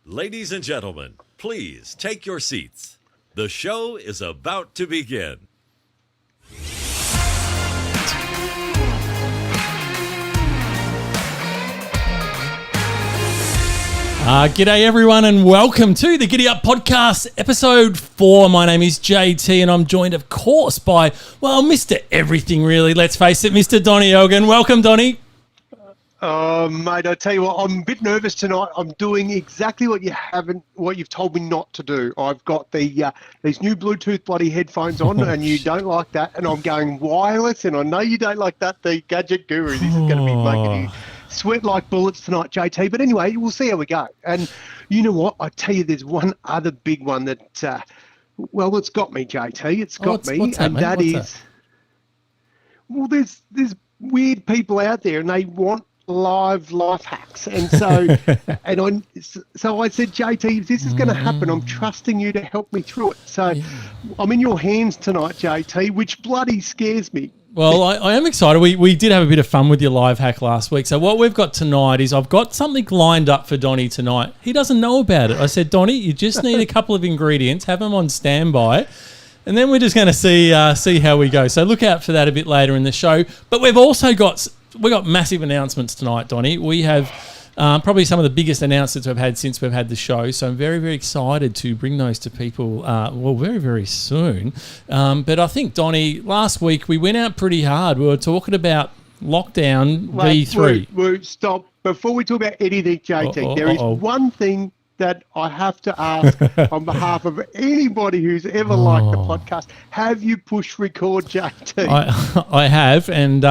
Ladies and gentlemen, please take your seats. The show is about to begin. G'day everyone and welcome to the GiddyUp Podcast, episode 4. My name is JT and I'm joined, of course, by, Mr. Everything really, let's face it, Mr. Donny Elgin. Welcome, Donny. Mate, I tell you what, I'm a bit nervous tonight. I'm doing exactly what you've told me not to do. I've got these new Bluetooth bloody headphones on, and you don't like that, and I'm going wireless, and I know you don't like that, the gadget guru. This is going to be making you sweat like bullets tonight, JT. But anyway, we'll see how we go. And you know what? I tell you, there's one other big one that, it's got me, JT. It's got me, what's that, and mate? that is, well, there's weird people out there, and they want life hacks, and so I said, JT, if this is going to happen, I'm trusting you to help me through it. So I'm in your hands tonight, JT, which bloody scares me. Well, I am excited. We did have a bit of fun with your live hack last week. So what we've got tonight is I've got something lined up for Donny tonight. He doesn't know about it. I said, Donny, you just need a couple of ingredients, have them on standby, and then we're just going to see how we go. So look out for that a bit later in the show. But we've also got massive announcements tonight, Donny. We have probably some of the biggest announcements we've had since we've had the show. So I'm very, very excited to bring those to people, very, very soon. But I think, Donny, last week we went out pretty hard. We were talking about lockdown V3. Stop. Before we talk about anything, JT, there is one thing that I have to ask on behalf of anybody who's ever liked the podcast. Have you pushed record, JT? I have, and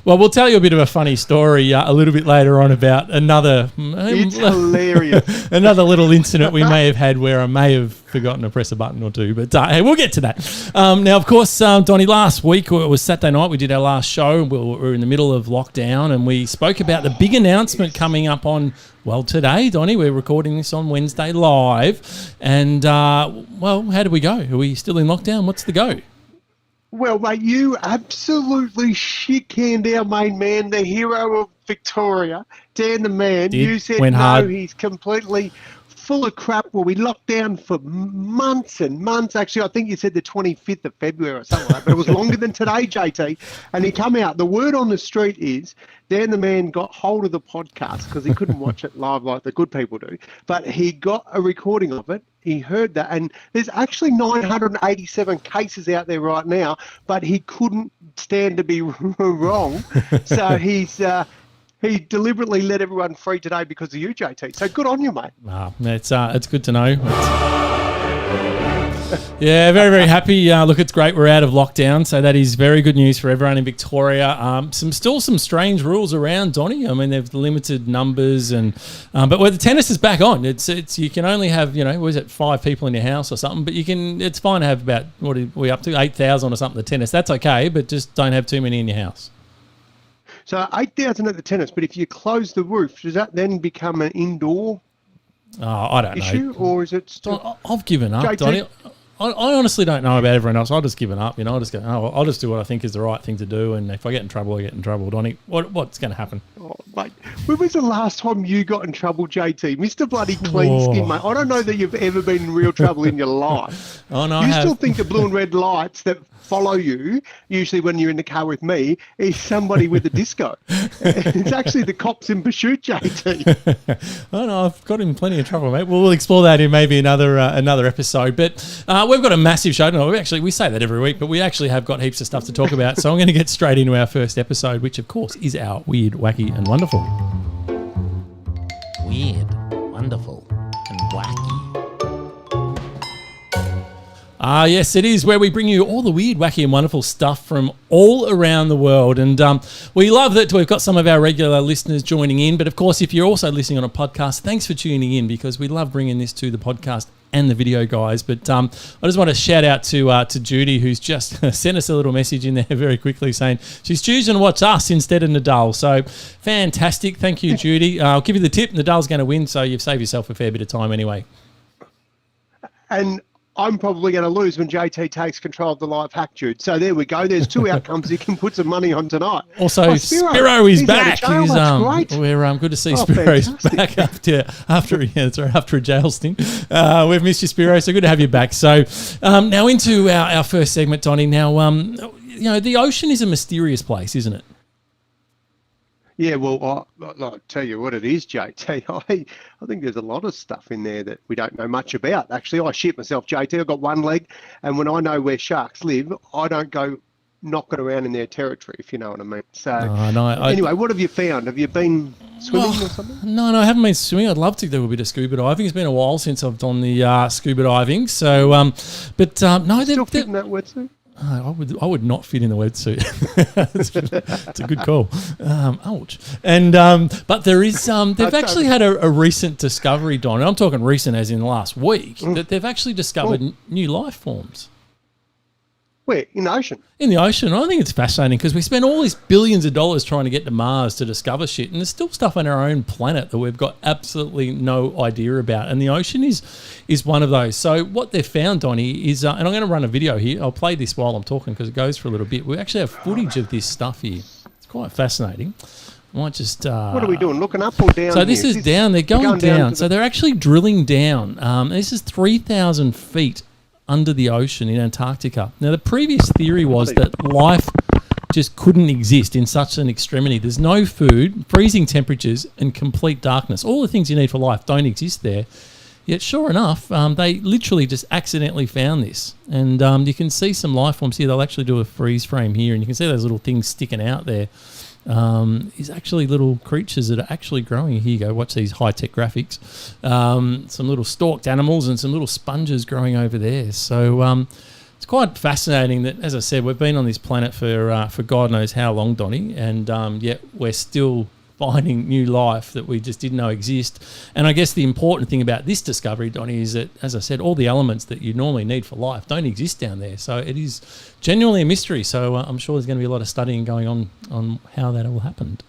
we'll tell you a bit of a funny story a little bit later on about another. It's hilarious. Another little incident we may have had where I may have forgotten to press a button or two, but hey, we'll get to that. Now, of course, Donny, last week, it was Saturday night, we did our last show. We were in the middle of lockdown, and we spoke about the big announcement coming up on, today, Donny. We're recording this on Wednesday live, and, how did we go? Are we still in lockdown? What's the go? Well, mate, you absolutely shit-canned our main man, the hero of Victoria, Dan the Man. You said no, he's completely full of crap. Well, we locked down for months and months. Actually, I think you said the 25th of February or something like that, but it was longer than today, JT. And he come out. The word on the street is Dan the Man got hold of the podcast because he couldn't watch it live like the good people do, but he got a recording of it. He heard that, and there's actually 987 cases out there right now, but he couldn't stand to be wrong. So he deliberately let everyone free today because of you, JT. So good on you, mate. It's good to know. Yeah, very, very happy. Look, it's great we're out of lockdown, so that is very good news for everyone in Victoria. Still some strange rules around, Donny. I mean, they've limited numbers, but where the tennis is back on, it's you can only have 5 people in your house or something, but it's fine to have about, what are we up to, 8,000 or something at tennis. That's okay, but just don't have too many in your house. So 8,000 at the tennis, but if you close the roof, does that then become an indoor I don't issue, know. Or is it still... I've given up, JT. Donny. I honestly don't know about everyone else. I've just given up. I'll just go, I'll just do what I think is the right thing to do, and if I get in trouble, I get in trouble. Donny, what's going to happen? Oh, mate, when was the last time you got in trouble, JT? Mr. Bloody Clean Skin, mate. I don't know that you've ever been in real trouble in your life. Oh, no, You still think the blue and red lights that follow you, usually when you're in the car with me, is somebody with a disco. It's actually the cops in pursuit, JT. Oh, no, I've got in plenty of trouble, mate. We'll explore that in maybe another episode. But we've got a massive show. No, we say that every week, but we actually have got heaps of stuff to talk about. So I'm going to get straight into our first episode, which, of course, is our Weird, Wacky and Wonderful. Weird, wonderful, and wacky. Yes, it is where we bring you all the weird, wacky and wonderful stuff from all around the world. And we love that we've got some of our regular listeners joining in. But, of course, if you're also listening on a podcast, thanks for tuning in, because we love bringing this to the podcast and the video guys. But I just want to shout out to Judy, who's just sent us a little message in there very quickly saying she's choosing to watch us instead of Nadal. So fantastic. Thank you, Judy. I'll give you the tip. Nadal's going to win, so you've saved yourself a fair bit of time anyway. And I'm probably going to lose when JT takes control of the live hack, Jude. So there we go. There's two outcomes you can put some money on tonight. Also, Spiro is back. He's great. We're good to see Spiro's back after a jail stint. We've missed you, Spiro. So good to have you back. So now into our first segment, Donnie. Now, the ocean is a mysterious place, isn't it? Yeah, well, I'll tell you what it is, JT. I think there's a lot of stuff in there that we don't know much about. Actually, I shit myself, JT. I've got one leg, and when I know where sharks live, I don't go knocking around in their territory, if you know what I mean. So, anyway, what have you found? Have you been swimming or something? No, I haven't been swimming. I'd love to do a bit of scuba diving. It's been a while since I've done the scuba diving. So, no, still fit in that wetsuit? I would not fit in the wetsuit. It's a good call. Ouch. And but there is they've actually had a recent discovery, Don. And I'm talking recent as in last week, that they've actually discovered new life forms. Where? In the ocean? In the ocean. I think it's fascinating because we spend all these billions of dollars trying to get to Mars to discover shit, and there's still stuff on our own planet that we've got absolutely no idea about, and the ocean is one of those. So what they've found, Donnie, is, and I'm going to run a video here. I'll play this while I'm talking because it goes for a little bit. We actually have footage of this stuff here. It's quite fascinating. I might just... what are we doing, looking up or down? So this is down. They're going down. So they're actually drilling down. This is 3,000 feet under the ocean in Antarctica. Now, the previous theory was that life just couldn't exist in such an extremity. There's no food, freezing temperatures, and complete darkness. All the things you need for life don't exist there. Yet, sure enough, they literally just accidentally found this. And you can see some life forms here. They'll actually do a freeze frame here, and you can see those little things sticking out there. Is actually little creatures that are actually growing. Here you go, watch these high-tech graphics. Some little stalked animals and some little sponges growing over there. So it's quite fascinating that, as I said, we've been on this planet for God knows how long, Donnie, and yet we're still finding new life that we just didn't know exist. And I guess the important thing about this discovery, Donnie, is that, as I said, all the elements that you normally need for life don't exist down there. So it is genuinely a mystery. So I'm sure there's going to be a lot of studying going on how that all happened.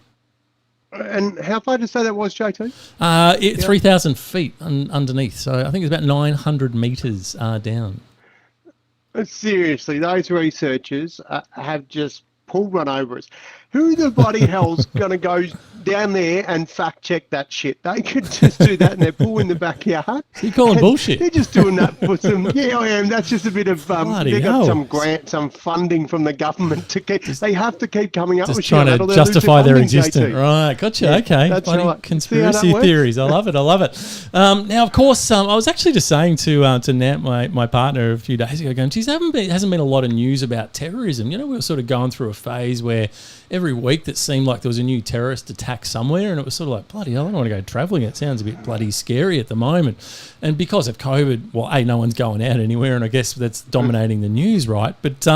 And how far did you say that was, JT? 3,000 feet underneath. So I think it's about 900 metres down. Seriously, those researchers have just pulled one over us. Who the bloody hell's going to go down there and fact check that shit? They could just do that in their pool in the backyard. You calling bullshit? They're just doing that for some. Yeah, I am. That's just a bit of. They got some grant, some funding from the government to keep. They have to keep coming up with shit. Just trying to justify their existence. Right, gotcha. Yeah, okay. That's right. Conspiracy theories. I love it. Now, of course, I was actually just saying to Nant, my partner, a few days ago, going, geez, hasn't been a lot of news about terrorism. You know, we were sort of going through a phase where every week that seemed like there was a new terrorist attack somewhere, and it was sort of like, bloody hell, I don't want to go travelling. It sounds a bit bloody scary at the moment. And because of COVID, well, no one's going out anywhere, and I guess that's dominating the news, right? But,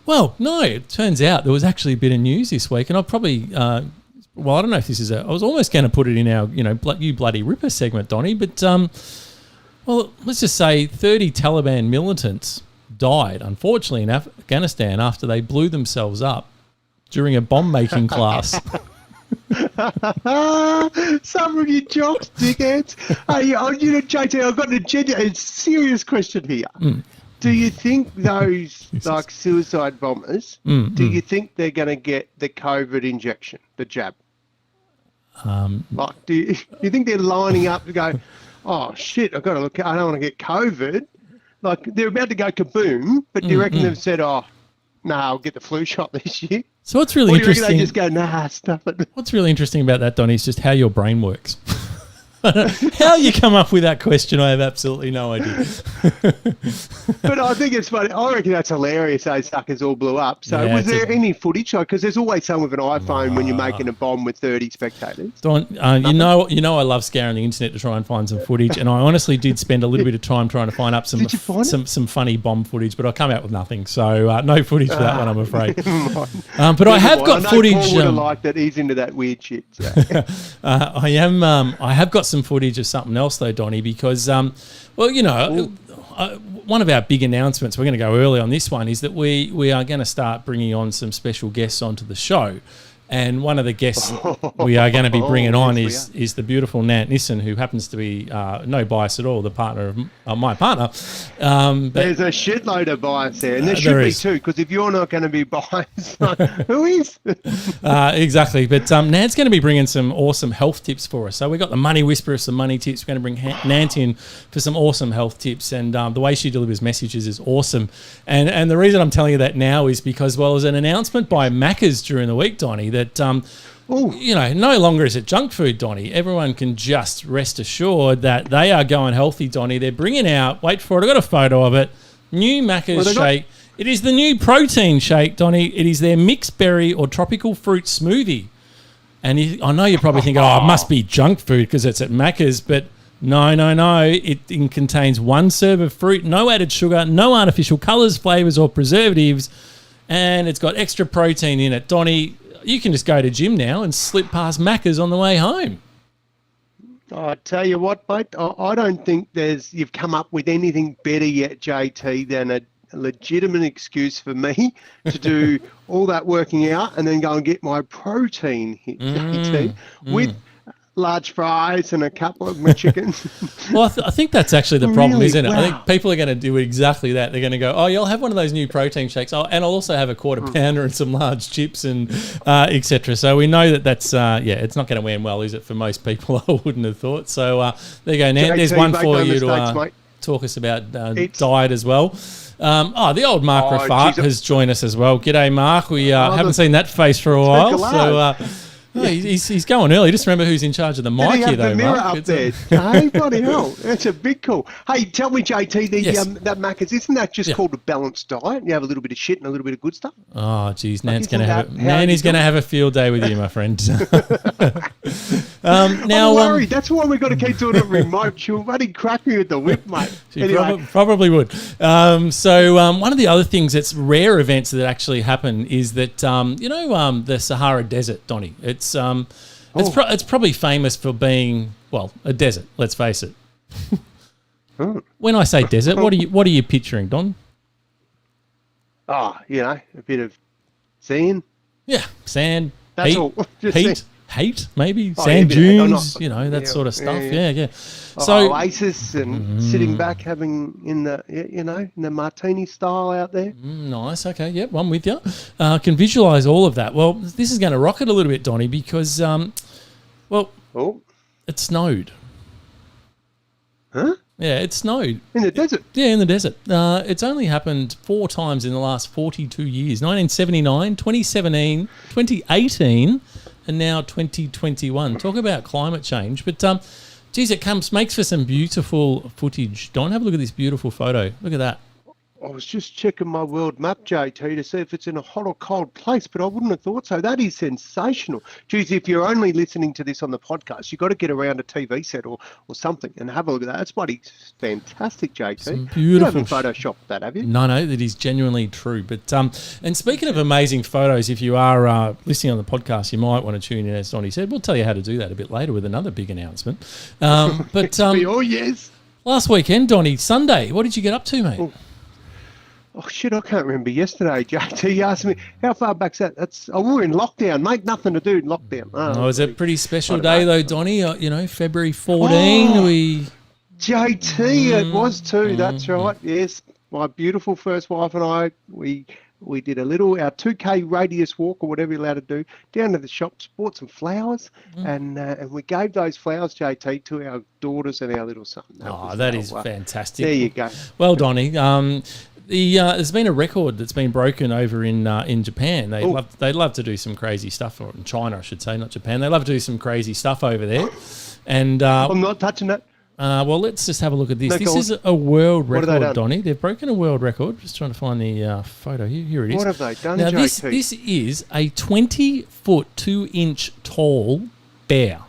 well, no, it turns out there was actually a bit of news this week, and I'll probably... well, I don't know if this is I was almost going to put it in our, you bloody ripper segment, Donnie, but, well, let's just say 30 Taliban militants died, unfortunately, in Afghanistan after they blew themselves up during a bomb-making class. Some of you jocks, dickheads. Hey, JT, I've got a serious question here. Do you think those like suicide bombers, do you think they're going to get the COVID injection, the jab? Like, do you think they're lining up to go, oh, shit, I've got to look, I don't want to get COVID. Like, they're about to go kaboom, but do you reckon they've said, oh, no, I'll get the flu shot this year? So what's really interesting... They just go, nah, stuff it. What's really interesting about that, Donnie, is just how your brain works. How you come up with that question, I have absolutely no idea. But I think it's funny. I reckon that's hilarious. Those suckers all blew up. So was there any footage? Because there's always some with an iPhone when you're making a bomb with 30 spectators. Don, you know I love scouring the internet to try and find some footage, and I honestly did spend a little bit of time trying to find up some funny bomb footage, but I come out with nothing. So no footage for that one, I'm afraid. But I have got footage. Paul would have liked that. He's into that weird shit. So. I have got some footage of something else though, Donnie, because one of our big announcements, we're going to go early on this one, is that we are going to start bringing on some special guests onto the show. And one of the guests we are going to be bringing on is the beautiful Nant Nissen, who happens to be no bias at all, the partner of my partner. There's a shitload of bias there, and there should be too, because if you're not going to be biased, who is? Exactly. But Nant's going to be bringing some awesome health tips for us. So we got the Money Whisperer, some money tips. We're going to bring Nant in for some awesome health tips, and the way she delivers messages is awesome. And the reason I'm telling you that now is because, well, there's an announcement by Macca's during the week, Donnie, that no longer is it junk food, Donnie. Everyone can just rest assured that they are going healthy, Donnie. They're bringing out, wait for it, I got a photo of it, new Macca's shake. It is the new protein shake, Donnie. It is their mixed berry or tropical fruit smoothie. And I know you're probably thinking, it must be junk food because it's at Macca's, but no. It contains 1 serve of fruit, no added sugar, no artificial colours, flavours or preservatives, and it's got extra protein in it. Donnie, you can just go to gym now and slip past Macca's on the way home. I tell you what, mate, I don't think you've come up with anything better yet, JT, than a legitimate excuse for me to do all that working out and then go and get my protein hit, JT, with large fries and a couple of my chickens. Well, I think that's actually the problem, Really? isn't it? Wow. I think people are going to do exactly that. They're going to go, I'll have one of those new protein shakes. And I'll also have a quarter pounder and some large chips and etc. So we know that's, it's not going to end well, is it, for most people? I wouldn't have thought. So there you go, Nant. There's one for you to talk us about diet as well. The old Mark Rafat has joined us as well. G'day, Mark. We haven't seen that face for a while. So he's going early. Just remember who's in charge of the mic here, though, the mirror Mark. Up there. Hey, bloody hell. That's a big call. Hey, tell me, JT, that Macca's, isn't that just called a balanced diet? You have a little bit of shit and a little bit of good stuff? Oh, geez, Nan's going to have a field day with you, my friend. I'm worried. That's why we've got to keep doing it remote. She'll bloody crack me with the whip, mate. She probably would. So one of the other things that's rare events that actually happen is that, the Sahara Desert, Donnie. It's probably famous for being, a desert, let's face it. When I say desert, what are you picturing, Don? A bit of sand. Yeah, sand, That's heat, all. hate, maybe, sand dunes, that sort of stuff. Yeah. So oasis and sitting back having in the martini style out there. Nice. Okay. Yep. I'm with you. Can visualize all of that. Well, this is going to rock it a little bit, Donnie, because it snowed. Huh? Yeah, it snowed. In the desert? Yeah, in the desert. It's only happened 4 times in the last 42 years. 1979, 2017, 2018, and now 2021. Talk about climate change. But, it makes for some beautiful footage. Don, have a look at this beautiful photo. Look at that. I was just checking my world map, JT, to see if it's in a hot or cold place, but I wouldn't have thought so. That is sensational. Geez, if you're only listening to this on the podcast, you've got to get around a TV set or something and have a look at that. That's bloody fantastic, JT. Some beautiful. You haven't photoshopped that, have you? No, that is genuinely true. But and speaking of amazing photos, if you are listening on the podcast, you might want to tune in, as Donnie said. We'll tell you how to do that a bit later with another big announcement. Yes. Last weekend, Donnie, Sunday, what did you get up to, mate? Oh, shit, I can't remember yesterday, JT. You asked me, how far back's that? we're in lockdown, mate. Nothing to do in lockdown. It was a pretty special day, though, Donnie. February 14, JT, it was too. That's right. Yes, my beautiful first wife and I, we did our 2K radius walk or whatever you're allowed to do, down to the shops, bought some flowers, and we gave those flowers, JT, to our daughters and our little son. That is fantastic. There you go. Well, Donnie, there's been a record that's been broken over in Japan. They love to do some crazy stuff, or in China, I should say, not Japan. They love to do some crazy stuff over there. And I'm not touching that. Well, let's just have a look at this. This is a world record, Donnie. They've broken a world record. Just trying to find the photo. Here it is. What have they done, now, JT? this is a 20-foot, 2-inch tall bear.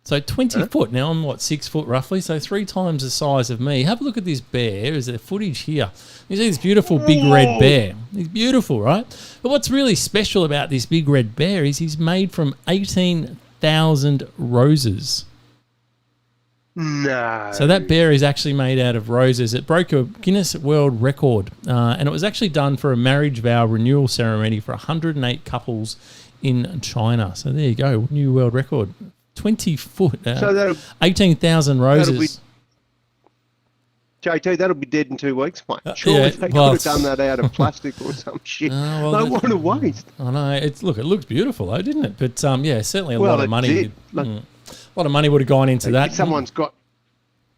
So 20 foot. Now I'm 6 foot roughly, so 3 times the size of me. Have a look at this bear. Is there footage here? You see this beautiful big red bear. He's beautiful, right? But what's really special about this big red bear is he's made from 18,000 roses. No. So that bear is actually made out of roses. It broke a Guinness World Record, and it was actually done for a marriage vow renewal ceremony for 108 couples in China. So there you go, new world record. 20 foot, 18,000 roses. JT, that'll be dead in 2 weeks, mate. Surely they could have done that out of plastic or some shit. Don't want to waste. I know. It looks beautiful though, didn't it? But certainly a lot of money. A lot of money would have gone into that. Someone's got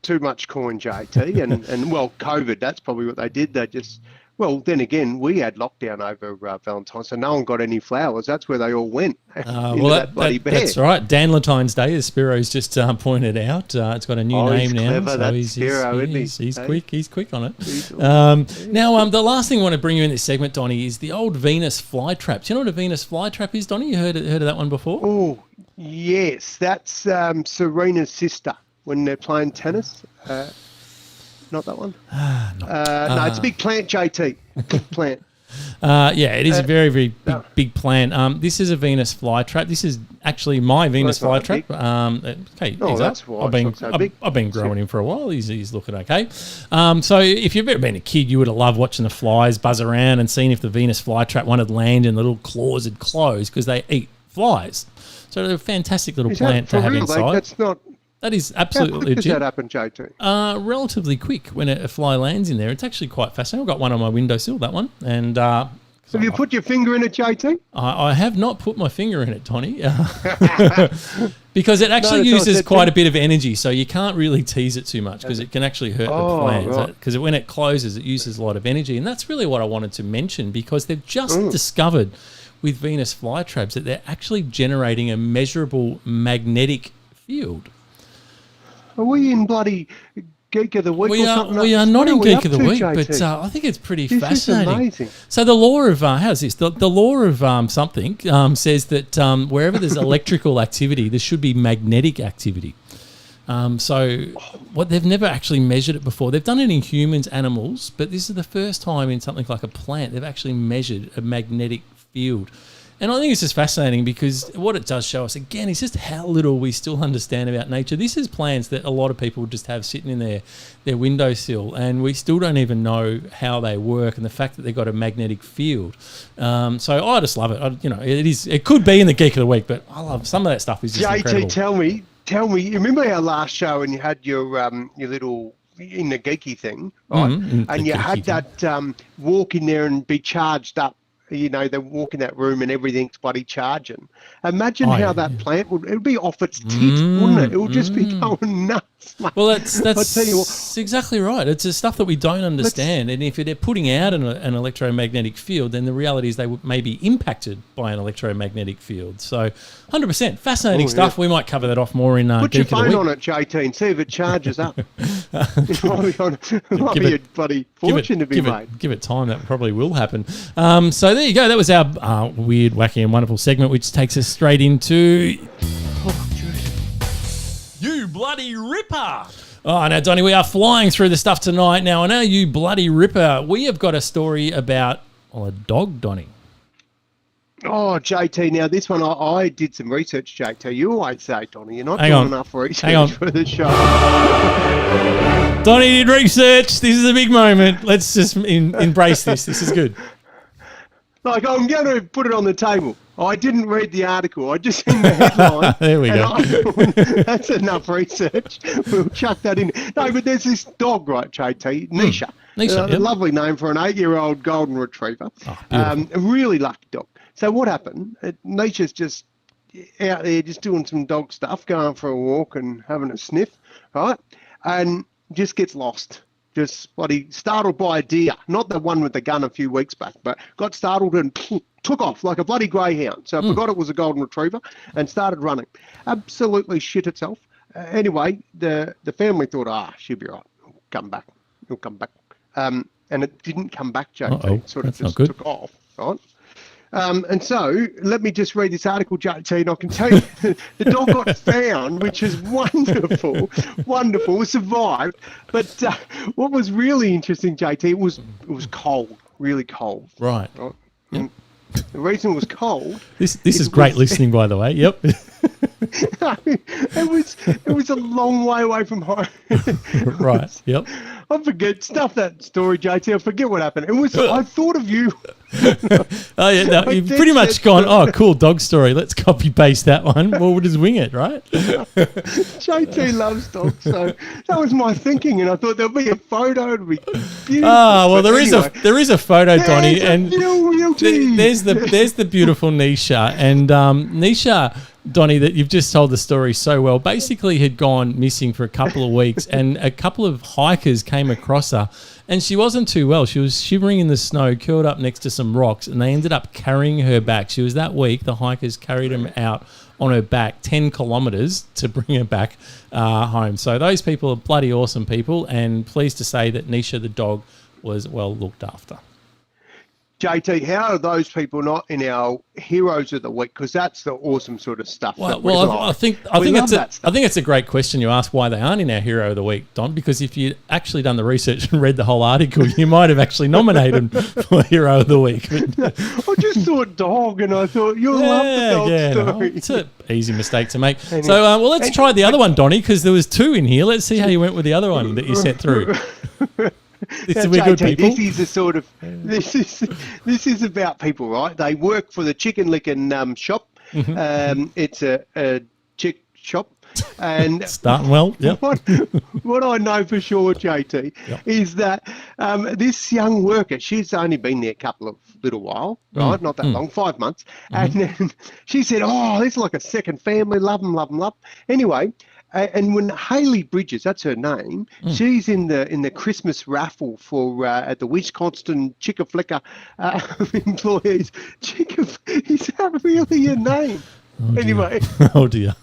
too much coin, JT, and COVID. That's probably what they did. They just then again, we had lockdown over Valentine's, so no one got any flowers. That's where they all went. That's right. Dan Latine's Day, as Spiro's just pointed out. It's got a new name now. Clever, he's quick. He's quick on it. Now, the last thing I want to bring you in this segment, Donnie, is the old Venus flytrap. Do you know what a Venus flytrap is, Donnie? You heard of that one before? Oh, yes. That's Serena's sister when they're playing tennis. Not that one? No, it's a big plant, JT. Big plant. It is a very, very big plant. This is a Venus flytrap. This is actually my Venus flytrap. That's why I've been growing him for a while. He's looking okay. So if you've ever been a kid, you would have loved watching the flies buzz around and seeing if the Venus flytrap wanted land and the little claws would close because they eat flies. So they're a fantastic little plant to have inside. That is absolutely legit. How quick does that happen, JT? Relatively quick when a fly lands in there. It's actually quite fascinating. I've got one on my windowsill, that one. And have you put your finger in it, JT? I have not put my finger in it, Tony, because it actually uses quite a bit of energy, so you can't really tease it too much because it can actually hurt the plants. Because when it closes, it uses a lot of energy. And that's really what I wanted to mention because they've just discovered with Venus flytraps that they're actually generating a measurable magnetic field. Are we in bloody Geek of the Week or something? We are not in Geek of the Week, but I think it's pretty fascinating. This is amazing. So the law of, how's this? The law of something says that wherever there's electrical activity, there should be magnetic activity. What they've never actually measured it before. They've done it in humans, animals, but this is the first time in something like a plant they've actually measured a magnetic field. And I think it's just fascinating because what it does show us, again, is just how little we still understand about nature. This is plants that a lot of people just have sitting in their windowsill, and we still don't even know how they work and the fact that they've got a magnetic field. So I just love it. It could be in the Geek of the Week, but I love some of that stuff is just incredible. JT, tell me, you remember our last show and you had your little in the geeky thing, right? And you had that walk in there and be charged up. They walk in that room and everything's bloody charging. Imagine how that plant it would be off its tits, wouldn't it? It would just be going nuts, mate. Well, that's exactly right. It's the stuff that we don't understand. And if they're putting out an electromagnetic field, then the reality is they may be impacted by an electromagnetic field. So 100%. Fascinating stuff. We might cover that off more in Put your Geek of the Week. phone on it, JT, and see if it charges up. It might be a bloody fortune to be made. Give it time. That probably will happen. So there you go. That was our weird, wacky and wonderful segment, which takes us straight into... You Bloody Ripper! Oh, now, Donnie, we are flying through the stuff tonight. Now, I know You Bloody Ripper. We have got a story about a dog, Donnie. Oh, JT, now this one, I did some research, JT. You always say, Donnie, you're not doing enough research for the show. Donnie did research. This is a big moment. Let's just embrace this. This is good. I'm going to put it on the table. I didn't read the article. I just seen the headline. There we go. That's enough research. We'll chuck that in. No, but there's this dog, right, JT, Nisha. Nisha, a lovely name for an 8-year-old golden retriever. A really lucky dog. So what happened? Nisha's just out there just doing some dog stuff, going for a walk and having a sniff, right? And just gets lost. Just bloody startled by a deer, not the one with the gun a few weeks back, but got startled and took off like a bloody greyhound. So I forgot it was a golden retriever and started running. Absolutely shit itself. Anyway, the family thought, she'll be right. He'll come back. And it didn't come back, JT. It sort of just took off, right? And so let me just read this article, JT, and I can tell you the dog got found, which is wonderful, survived. But what was really interesting, JT, it was cold, really cold. Right. Yep. The reason it was cold. This is great listening, by the way. Yep. It was a long way away from home. Right. Yep. I forget. Stuff that story, JT. I forget what happened. It was. I thought of you. Oh yeah. No, you've pretty much gone. Oh, cool dog story. Let's copy paste that one. Well, we'll just wing it, right? JT loves dogs, so that was my thinking, and I thought there'll be a photo. It'll be beautiful. Oh well, there anyway, is a photo, Donnie, and beauty. there's the beautiful Nisha, and Nisha. Donnie, that you've just told the story so well, basically had gone missing for a couple of weeks, and a couple of hikers came across her, and she wasn't too well. She was shivering in the snow, curled up next to some rocks, and they ended up carrying her back. She was that weak. The hikers carried her out on her back 10 kilometres to bring her back home. So those people are bloody awesome people, and pleased to say that Nisha the dog was well looked after. JT, how are those people not in our heroes of the week? Because that's the awesome sort of stuff. I think it's a great question you ask why they aren't in our hero of the week, Don. Because if you'd actually done the research and read the whole article, you might have actually nominated them for hero of the week. I just saw a dog and I thought you'll love the dog story. No, it's an easy mistake to make. Anyway. So, let's try the other one, Donnie, because there was two in here. Let's see how you went with the other one that you sent through. This is good people. This is a sort of this is about people, right? They work for the chicken licking shop. Mm-hmm. It's a chick shop, and starting well. Yep. What I know for sure, JT, is that this young worker, she's only been there a little while, right? Not that long, 5 months, and then she said, "Oh, this is like a second family. Love them, love them, love." Anyway. And when Hayley Bridges, that's her name, she's in the Christmas raffle for at the Wisconsin Chicka-Flicka employees. Is that really your name? Oh, anyway. Oh dear.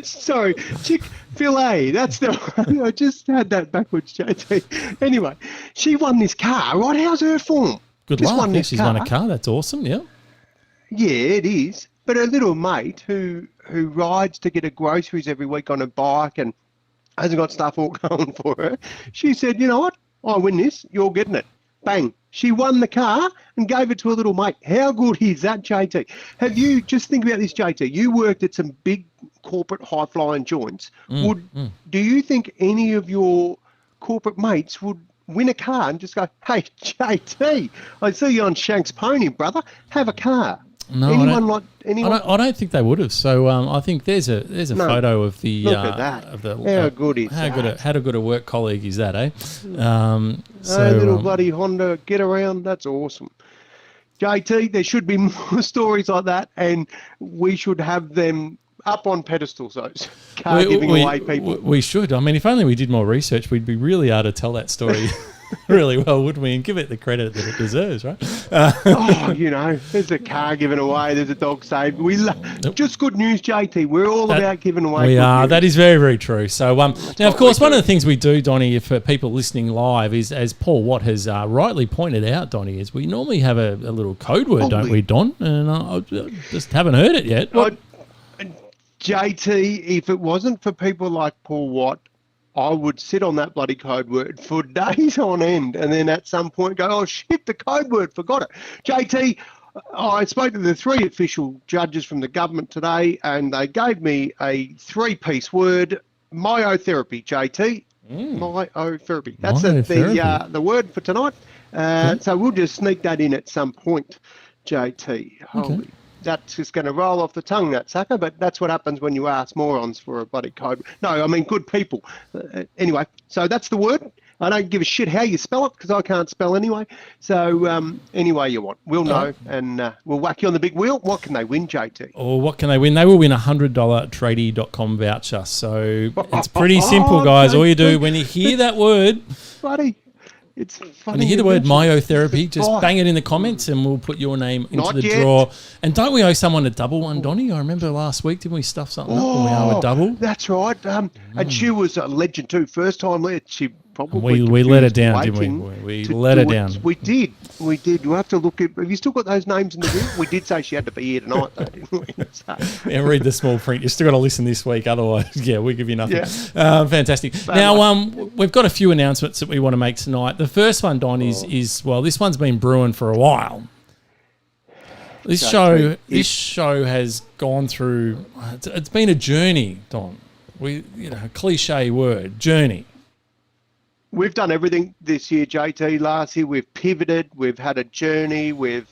Sorry, Chick-fil-A. That's the one. I just had that backwards, JT. Anyway, she won this car, right? How's her form? Good luck. Yeah, she's won a car. That's awesome. Yeah. Yeah, it is. But her little mate who rides to get her groceries every week on a bike and hasn't got stuff all going for her, she said, you know what? I win this. You're getting it. Bang. She won the car and gave it to her little mate. How good is that, JT? Have you, just think about this, JT, you worked at some big corporate high-flying joints. Do you think any of your corporate mates would win a car and just go, hey, JT, I see you on Shank's Pony, brother. Have a car. No, anyone? I don't think they would have. So I think there's a photo of the look at that. How good is that? How good a work colleague is that, eh? Little bloody Honda get around. That's awesome. JT, there should be more stories like that, and we should have them up on pedestals. Those car giving away people. We should. I mean, if only we did more research, we'd be really able to tell that story. Really well, wouldn't we? And give it the credit that it deserves, right? There's a car given away, there's a dog saved. Just good news, JT. We're all about giving away. We are. News. That is very, very true. So, now, of course, one of the things we do, Donnie, for people listening live, is as Paul Watt has rightly pointed out, Donnie, is we normally have a little code word, don't we, Don? And I just haven't heard it yet. JT, if it wasn't for people like Paul Watt, I would sit on that bloody code word for days on end and then at some point go, oh, shit, the code word, forgot it. JT, I spoke to the 3 official judges from the government today and they gave me a 3-piece word, myotherapy, JT. Myotherapy. That's the word for tonight. So we'll just sneak that in at some point, JT. Holy. That's just going to roll off the tongue, that sucker, but that's what happens when you ask morons for a bloody code. No, I mean good people. Anyway, so that's the word. I don't give a shit how you spell it because I can't spell anyway. So any way you want. We'll know and we'll whack you on the big wheel. What can they win, JT? Oh, what can they win? They will win a $100 tradie.com voucher. So it's pretty simple, guys. All you do when you hear that word... Buddy. It's funny. When you hear the word myotherapy, just bang it in the comments and we'll put your name into the draw. And don't we owe someone a double one, Donnie? I remember last week, didn't we stuff something up and we owe a double? That's right. And she was a legend too. First time she probably we let her down, didn't we? We let her down. We did. You'll have to look at... Have you still got those names in the room? We did say she had to be here tonight, though, didn't we? So. Yeah, read the small print. You still got to listen this week. Otherwise, we give you nothing. Yeah. Fantastic. Now, we've got a few announcements that we want to make tonight. The first one, Don, is this one's been brewing for a while. This show has gone through. It's been a journey, Don. Cliche word, journey. We've done everything this year, JT. Last year we've pivoted, we've had a journey, we've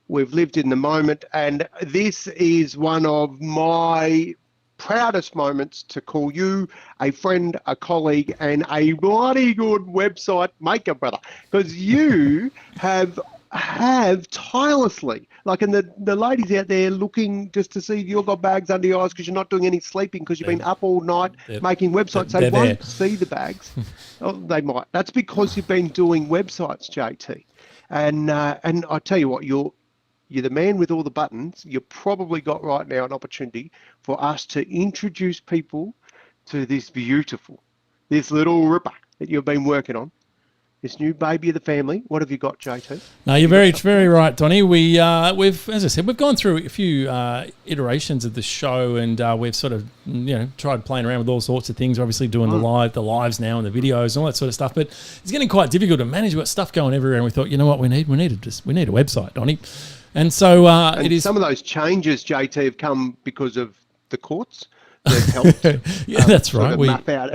lived in the moment, and this is one of my proudest moments to call you a friend, a colleague, and a bloody good website maker, brother, because you have tirelessly, and the ladies out there looking just to see if you've got bags under your eyes because you're not doing any sleeping because you've been up all night making websites. They won't see the bags. Oh, they might. That's because you've been doing websites, JT. And I tell you what, you're the man with all the buttons. You've probably got right now an opportunity for us to introduce people to this little ripper that you've been working on. This new baby of the family. What have you got, JT? No, you're very right, Donnie. We've, as I said, we've gone through a few iterations of the show, and we've sort of, tried playing around with all sorts of things. We're obviously doing the lives now and the videos and all that sort of stuff. But it's getting quite difficult to manage. We've got stuff going everywhere, and we thought, you know what, we need a website, Donnie. And so it is. Some of those changes, JT, have come because of the courts. Helped, that's right. Map out.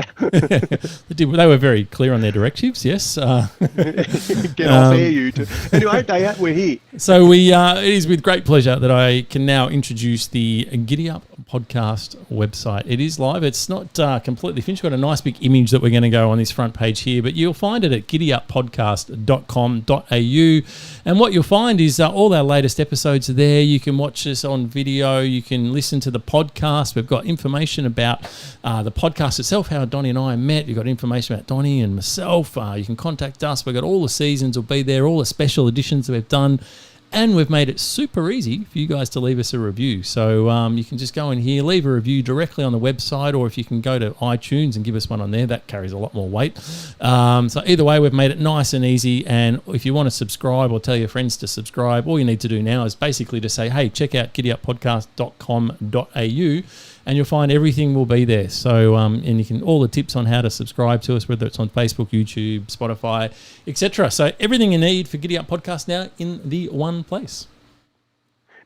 They were very clear on their directives. Yes. Get off air, you two. Anyway, we're here. So it is with great pleasure that I can now introduce the GiddyUp Podcast website. It is live. It's not completely finished. We've got a nice big image that we're going to go on this front page here, but you'll find it at GiddyUpPodcast.com.au. And what you'll find is all our latest episodes are there. You can watch us on video. You can listen to the podcast. We've got information about the podcast itself, how Donnie and I met. You've got information about Donnie and myself. You can contact us. We've got all the seasons will be there, all the special editions that we've done. And we've made it super easy for you guys to leave us a review. So you can just go in here, leave a review directly on the website, or if you can go to iTunes and give us one on there, that carries a lot more weight. So either way, we've made it nice and easy. And if you want to subscribe or tell your friends to subscribe, all you need to do now is basically to say, hey, check out GiddyUpPodcast.com.au. And you'll find everything will be there. So, and you can all the tips on how to subscribe to us, whether it's on Facebook, YouTube, Spotify, etc. So everything you need for GiddyUp Podcast now in the one place.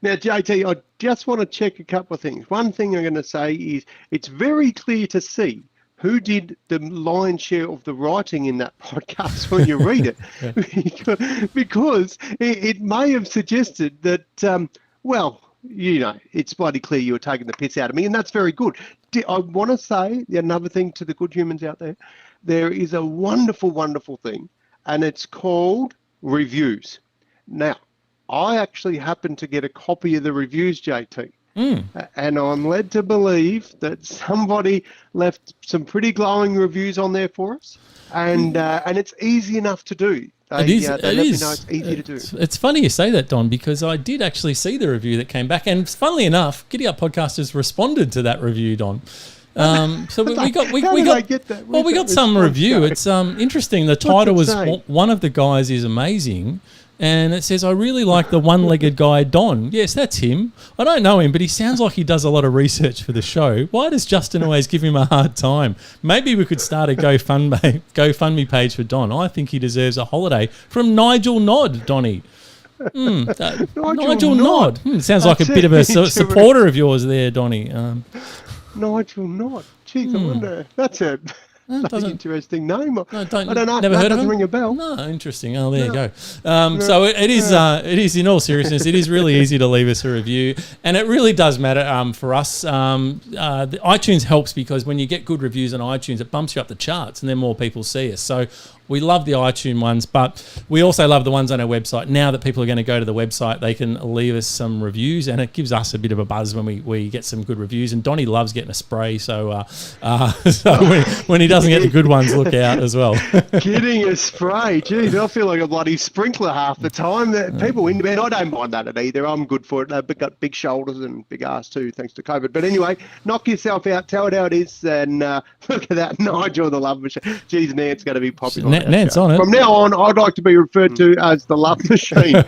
Now, JT, I just want to check a couple of things. One thing I'm going to say is it's very clear to see who did the lion's share of the writing in that podcast when you read it, because it may have suggested that, it's bloody clear you were taking the piss out of me, and that's very good. I want to say another thing to the good humans out there. There is a wonderful, wonderful thing, and it's called reviews. Now, I actually happened to get a copy of the reviews, JT, and I'm led to believe that somebody left some pretty glowing reviews on there for us, and it's easy enough to do. They let me know it's easy to do. It's funny you say that, Don, because I did actually see the review that came back, and funnily enough, GiddyUp Podcasters responded to that review, Don. So we got some review. It's interesting. The title was "One of the Guys is Amazing." And it says, I really like the one-legged guy, Don. Yes, that's him. I don't know him, but he sounds like he does a lot of research for the show. Why does Justin always give him a hard time? Maybe we could start a GoFundMe page for Don. I think he deserves a holiday. From Nigel Nod, Donnie. Nigel Nod. Sounds like a bit of a supporter of yours there, Donnie. Nigel Nod. Geez, I wonder. That's a... interesting name. I don't know. Never heard of him? Ring a bell. No, interesting. Oh, there you go. So it is. In all seriousness, it is really easy to leave us a review, and it really does matter for us. The iTunes helps because when you get good reviews on iTunes, it bumps you up the charts, and then more people see us. So we love the iTunes ones, but we also love the ones on our website. Now that people are going to go to the website, they can leave us some reviews, and it gives us a bit of a buzz when we get some good reviews. And Donnie loves getting a spray, so when he doesn't get the good ones, look out as well. Getting a spray, geez, I feel like a bloody sprinkler half the time. People in bed, I don't mind that either. I'm good for it. They've got big shoulders and big ass too, thanks to COVID. But anyway, knock yourself out, tell it how it is, and look at that, Nigel, the love machine. Geez, Nant's going to be popular. Nant's on it. From now on, I'd like to be referred to as the love machine.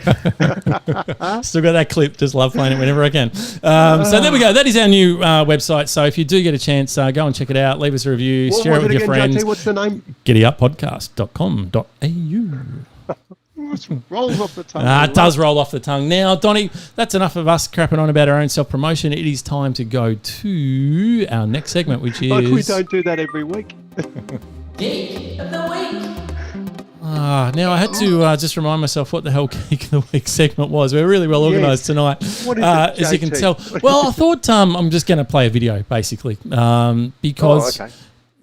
Still got that clip. Just love playing it whenever I can. So there we go. That is our new website. So if you do get a chance, go and check it out. Leave us a review. Share it with your friends. JT, what's the name? GiddyUpPodcast.com.au. rolls off the tongue. It does roll off the tongue. Now, Donnie, that's enough of us crapping on about our own self-promotion. It is time to go to our next segment, which is... Like we don't do that every week. Geek of the Week. Now I had to just remind myself what the hell Geek of the Week segment was. We're really well organised tonight, What is it, as you can JT? tell. Well, I thought I'm just going to play a video, basically, because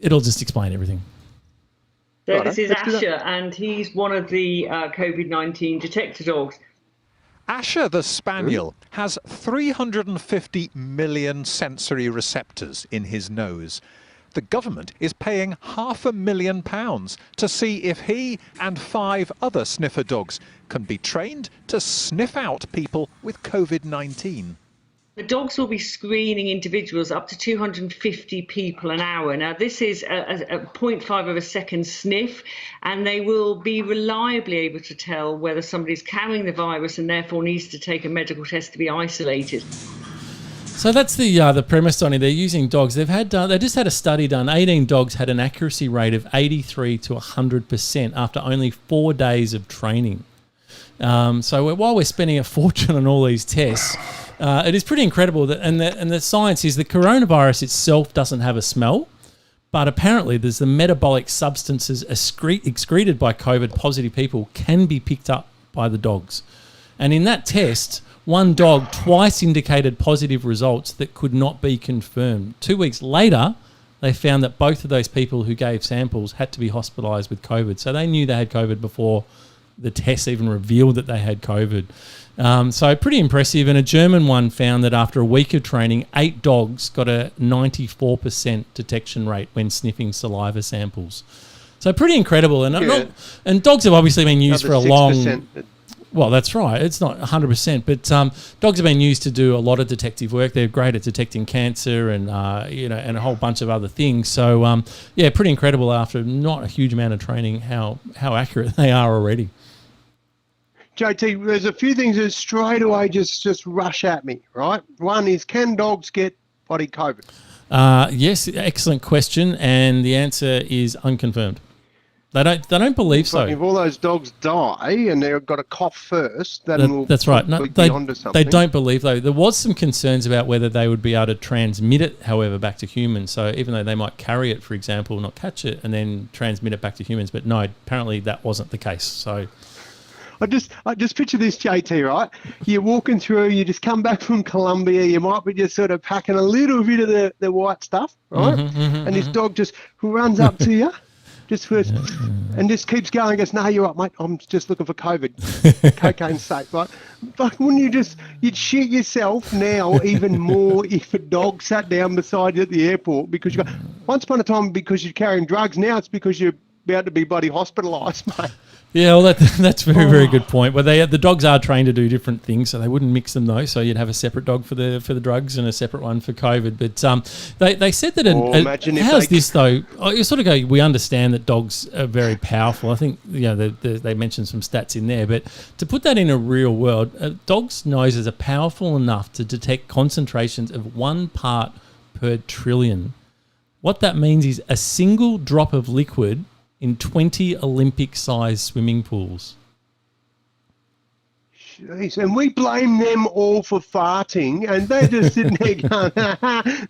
it'll just explain everything. So this is let's do that. Asher, and he's one of the COVID-19 detector dogs. Asher the Spaniel has 350 million sensory receptors in his nose. The government is paying £500,000 to see if he and 5 other sniffer dogs can be trained to sniff out people with COVID-19. The dogs will be screening individuals up to 250 people an hour. Now, this is a 0.5 of a second sniff, and they will be reliably able to tell whether somebody's carrying the virus and therefore needs to take a medical test to be isolated. So that's the premise, Donnie. They're using dogs. They just had a study done. 18 dogs had an accuracy rate of 83 to 100% after only 4 days of training. So while we're spending a fortune on all these tests, it is pretty incredible that, and the science is the coronavirus itself doesn't have a smell, but apparently there's the metabolic substances excreted by COVID positive people can be picked up by the dogs. And in that test, one dog twice indicated positive results that could not be confirmed. 2 weeks later, they found that both of those people who gave samples had to be hospitalised with COVID. So they knew they had COVID before the tests even revealed that they had COVID. So pretty impressive. And a German one found that after a week of training, 8 dogs got a 94% detection rate when sniffing saliva samples. So pretty incredible. And dogs have obviously been used for a long... Well, that's right. It's not 100%, but dogs have been used to do a lot of detective work. They're great at detecting cancer and and a whole bunch of other things. So pretty incredible after not a huge amount of training how accurate they are already. JT, there's a few things that straight away just rush at me, right? One is, can dogs get body COVID? Yes, excellent question, and the answer is unconfirmed. They don't believe so. If all those dogs die and they've got a cough first, then that's right. No, be onto something. They don't believe, though. There was some concerns about whether they would be able to transmit it, however, back to humans. So even though they might carry it, for example, not catch it, and then transmit it back to humans. But no, apparently that wasn't the case. So I just picture this, JT, right? You're walking through, you just come back from Colombia, you might be just sort of packing a little bit of the white stuff, right? And this dog just runs up to you. Just first, and just keeps going and goes, no, you're right, mate. I'm just looking for COVID. Cocaine's safe, right? But wouldn't you'd shit yourself now even more if a dog sat down beside you at the airport because you go, once upon a time because you're carrying drugs, now it's because you're about to be bloody hospitalised, mate. Yeah, well, that's a very, very good point. Well, the dogs are trained to do different things, so they wouldn't mix them though. So you'd have a separate dog for the drugs and a separate one for COVID. But they said that. How's this though? You sort of go. We understand that dogs are very powerful. I think they mentioned some stats in there, but to put that in a real world, a dog's noses are powerful enough to detect concentrations of 1 part per trillion. What that means is a single drop of liquid in 20 Olympic-sized swimming pools. Jeez, and we blame them all for farting, and they're just sitting there going,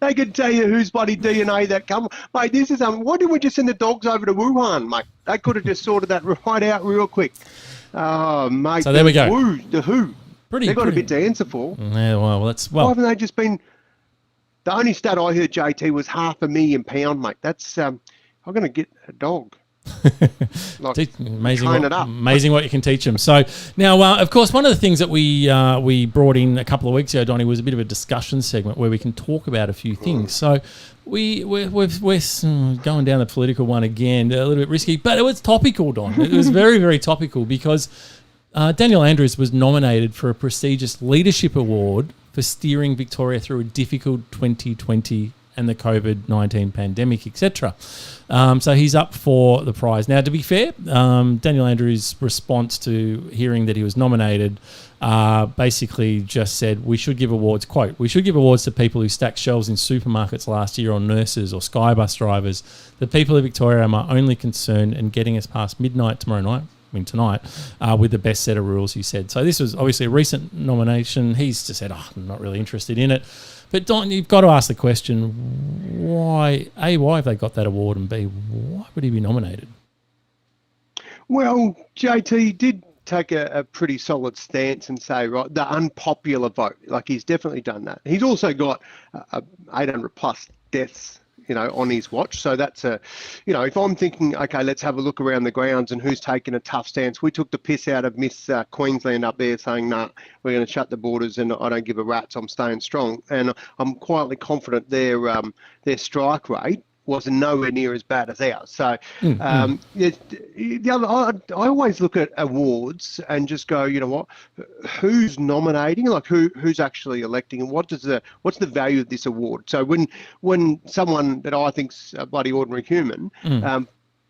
they could tell you whose bloody DNA that come. Mate, this is why didn't we just send the dogs over to Wuhan, mate? They could have just sorted that right out real quick. Oh, mate. So there we go. The WHO. They've got a bit to answer for. Yeah, why haven't they just been... The only stat I heard, JT, was £500,000, mate. That's... I'm going to get a dog. Amazing what you can teach them. So now, of course, one of the things that we brought in a couple of weeks ago, Donnie, was a bit of a discussion segment where we can talk about a few things. So we're going down the political one again, a little bit risky, but it was topical, Don. It was very, very topical because Daniel Andrews was nominated for a prestigious leadership award for steering Victoria through a difficult 2020 and the COVID-19 pandemic, etc. So he's up for the prize. Now, to be fair, Daniel Andrews' response to hearing that he was nominated basically just said, we should give awards, quote, we should give awards to people who stacked shelves in supermarkets last year, or nurses or Skybus drivers. The people of Victoria are my only concern, and getting us past midnight tomorrow night tonight, with the best set of rules, he said. So this was obviously a recent nomination. He's just said, I'm not really interested in it. But Don, you've got to ask the question, why have they got that award, and B, why would he be nominated? Well, JT did take a pretty solid stance and say, right, the unpopular vote. Like, he's definitely done that. He's also got 800 plus deaths, on his watch. So that's if I'm thinking, okay, let's have a look around the grounds and who's taken a tough stance. We took the piss out of Miss Queensland up there saying, nah, we're going to shut the borders and I don't give a rat's, I'm staying strong. And I'm quietly confident their strike rate was nowhere near as bad as ours. So the other, I always look at awards and just go, you know what, who's nominating, like who's actually electing, and what's the value of this award? So when someone that I think's a bloody ordinary human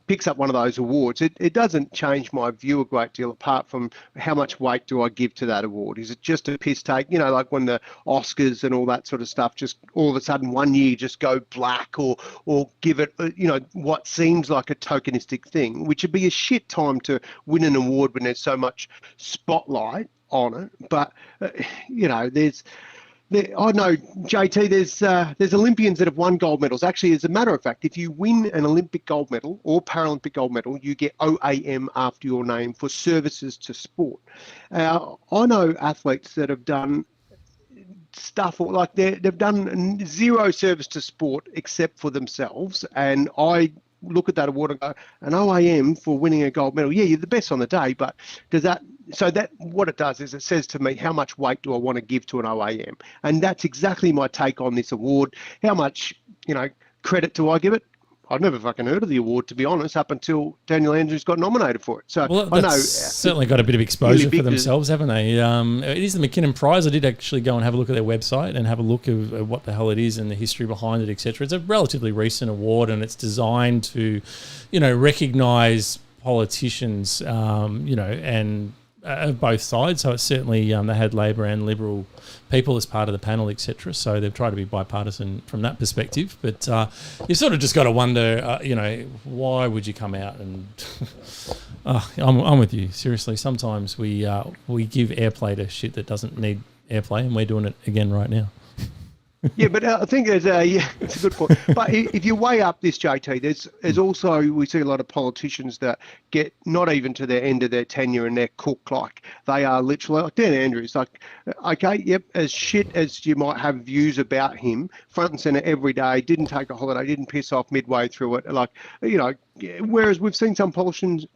picks up one of those awards, it doesn't change my view a great deal, apart from how much weight do I give to that award. Is it just a piss take? Like when the Oscars and all that sort of stuff just all of a sudden one year just go black, or give it, what seems like a tokenistic thing, which would be a shit time to win an award when there's so much spotlight on it. But, I know, JT, there's Olympians that have won gold medals. Actually, as a matter of fact, if you win an Olympic gold medal or Paralympic gold medal, you get OAM after your name for services to sport. I know athletes that have done stuff like they've done zero service to sport except for themselves, and I look at that award and go, an OAM for winning a gold medal. Yeah, you're the best on the day, but what it does is it says to me, how much weight do I want to give to an OAM? And that's exactly my take on this award. How much, credit do I give it? I've never fucking heard of the award, to be honest, up until Daniel Andrews got nominated for it. So I know certainly got a bit of exposure for themselves, haven't they? It is the McKinnon Prize. I did actually go and have a look at their website and have a look at what the hell it is and the history behind it, etc. It's a relatively recent award, and it's designed to, recognise politicians, and both sides. So it's certainly they had Labor and Liberal people as part of the panel, etc. So they've tried to be bipartisan from that perspective. But you sort of just got to wonder, why would you come out and? I'm with you. Seriously, sometimes we give airplay to shit that doesn't need airplay, and we're doing it again right now. Yeah, but I think it's a good point. But if you weigh up this, JT, there's also, we see a lot of politicians that get not even to their end of their tenure and they're cooked. Like, they are literally, like Dan Andrews, like, okay, yep, as shit as you might have views about him, front and centre every day, didn't take a holiday, didn't piss off midway through it. Like, whereas we've seen some politicians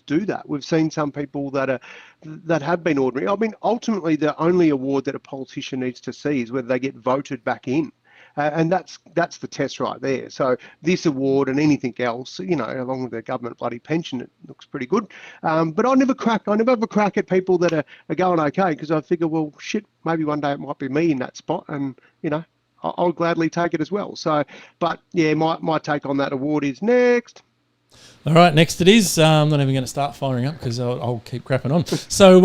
do that. We've seen some people that have been ordinary. I mean, ultimately, the only award that a politician needs to see is whether they get voted back in. And that's the test right there. So this award and anything else, along with the government bloody pension, it looks pretty good. But I never have a crack at people that are going okay, because I figure, well, shit, maybe one day it might be me in that spot, and, I'll gladly take it as well. So, but yeah, my take on that award is next. All right, next it is. I'm not even going to start firing up because I'll keep crapping on. So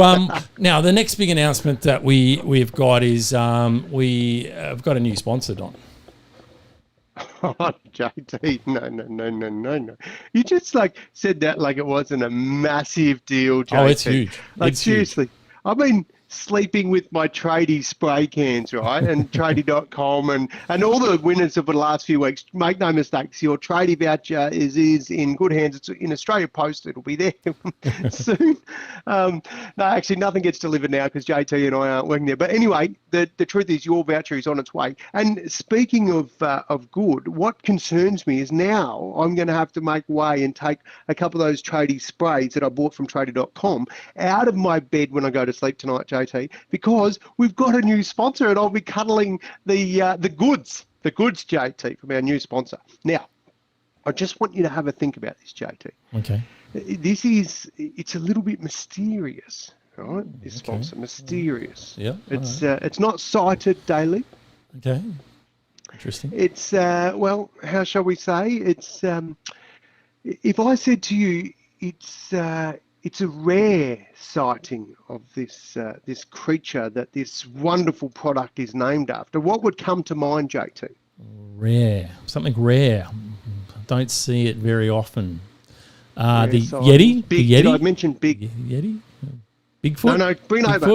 now the next big announcement that we've got is we have got a new sponsor, Don. Oh, JT, no. You just said that like it wasn't a massive deal, JT. Oh, it's huge. Seriously. Huge. I mean, sleeping with my tradie spray cans, right? And tradie.com and all the winners of the last few weeks. Make no mistakes, your tradie voucher is in good hands. It's in Australia Post. It'll be there soon. No, actually, nothing gets delivered now because JT and I aren't working there. But anyway, the truth is your voucher is on its way. And speaking of good, what concerns me is now I'm going to have to make way and take a couple of those tradie sprays that I bought from tradie.com out of my bed when I go to sleep tonight, JT, because we've got a new sponsor and I'll be cuddling the goods, JT, from our new sponsor. Now, I just want you to have a think about this, JT. Okay. It's a little bit mysterious, right? This sponsor, mysterious. Yeah. It's not cited daily. Okay. Interesting. It's well, how shall we say? It's if I said to you, it's a rare sighting of this creature that this wonderful product is named after. What would come to mind, JT? Rare. Something rare. Don't see it very often. The so Yeti? Big, the Yeti? Did I mention Big? Yeti? Bigfoot? No, bring it over.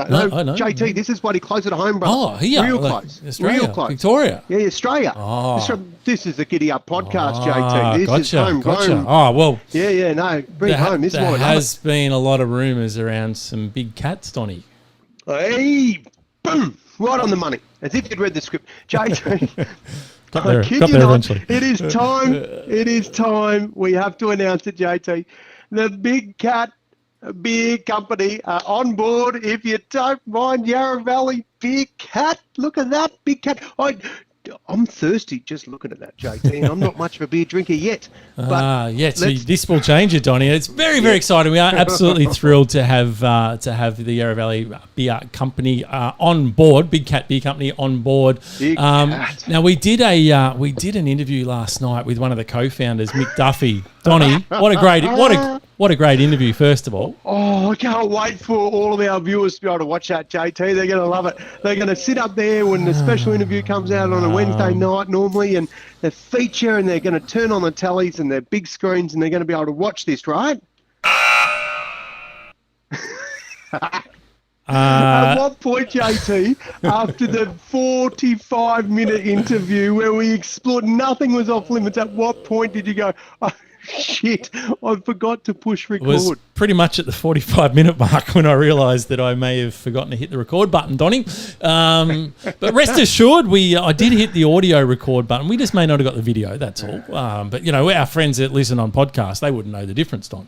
No, I know. JT, this is bloody closer to home, brother. Oh, here. Real like close. Australia, Real close. Victoria. Yeah, Australia. Oh. This is the GiddyUp Podcast, JT. This is homegrown. Gotcha. Oh, well. Yeah, no. Bring it home. This is there what I has been a lot of rumours around some big cats, Donny. Hey, boom. Right on the money. As if you'd read the script. JT. Got there eventually. It is time. It is time. We have to announce it, JT. The Big Cat Beer Company are on board. If you don't mind, Yarra Valley Beer Cat. Look at that, Big Cat. I'm thirsty just looking at that, JT. I'm not much of a beer drinker yet. So this will change it, Donny. It's very, very exciting. We are absolutely thrilled to have the Yarra Valley Beer Company on board, Big Cat Beer Company on board. Now we did an interview last night with one of the co-founders, Mick Duffy. Donny, what a great interview, first of all. Oh, I can't wait for all of our viewers to be able to watch that, JT. They're going to love it. They're going to sit up there when the special interview comes out on a Wednesday night normally, and they feature, and they're going to turn on the tellies and their big screens, and they're going to be able to watch this, right? At what point, JT, after the 45-minute interview where we explored nothing was off limits, at what point did you go, oh, shit, I forgot to push record? It was pretty much at the 45-minute mark when I realised that I may have forgotten to hit the record button, Donny. But rest assured, I did hit the audio record button. We just may not have got the video, that's all. But, our friends that listen on podcasts, they wouldn't know the difference, Don.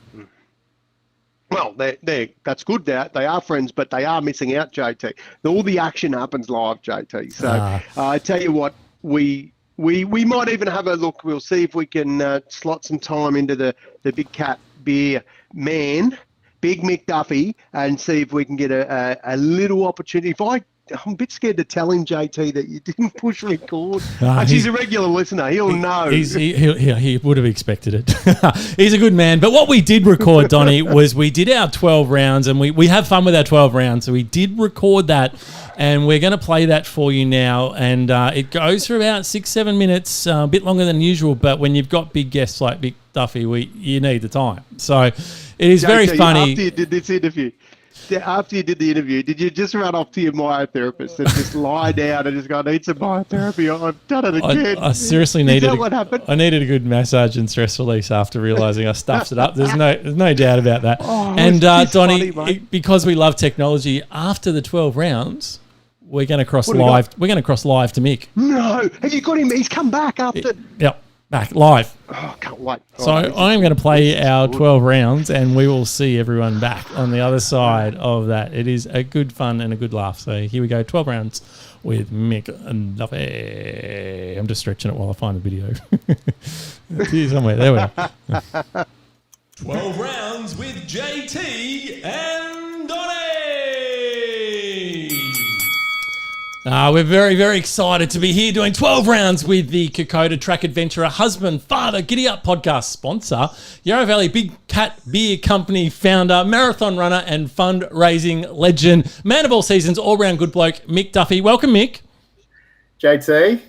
Well, that's good. They are friends, but they are missing out, JT. All the action happens live, JT. So I tell you what, we might even have a look. We'll see if we can slot some time into the Big Cat Beer man, Big Mick Duffy, and see if we can get a little opportunity. I'm a bit scared to tell him, JT, that you didn't push record. He's a regular listener. He'll know. He would have expected it. He's a good man. But what we did record, Donny, was we did our 12 rounds, and we have fun with our 12 rounds. So we did record that, and we're going to play that for you now. And it goes for about 6-7 minutes, a bit longer than usual. But when you've got big guests like Big Duffy, you need the time. So it is very funny. After you did this interview, after you did the interview, did you just run off to your myotherapist and just lie down and just go, I need some myotherapy? I've done it again. I seriously needed a good massage and stress release after realising I stuffed it up. There's no doubt about that. And Donny, because we love technology, after the 12 rounds, we're going to cross live. We're going to cross live to Mick. No, have you got him? He's come back after. Yep. Back live. Oh, can't wait. So I'm going to play our 12 rounds, and we will see everyone back on the other side of that. It is a good fun and a good laugh. So here we go, 12 rounds with Mick and Duffy. I'm just stretching it while I find the video. It's here somewhere. There we go. 12 rounds with JT and Donny. We're very, very excited to be here doing 12 rounds with the Kokoda Track Adventurer, husband, father, GiddyUp Podcast sponsor, Yarra Valley Big Cat Beer Company founder, marathon runner and fundraising legend, man of all seasons, all-round good bloke, Mick Duffy. Welcome, Mick. JT,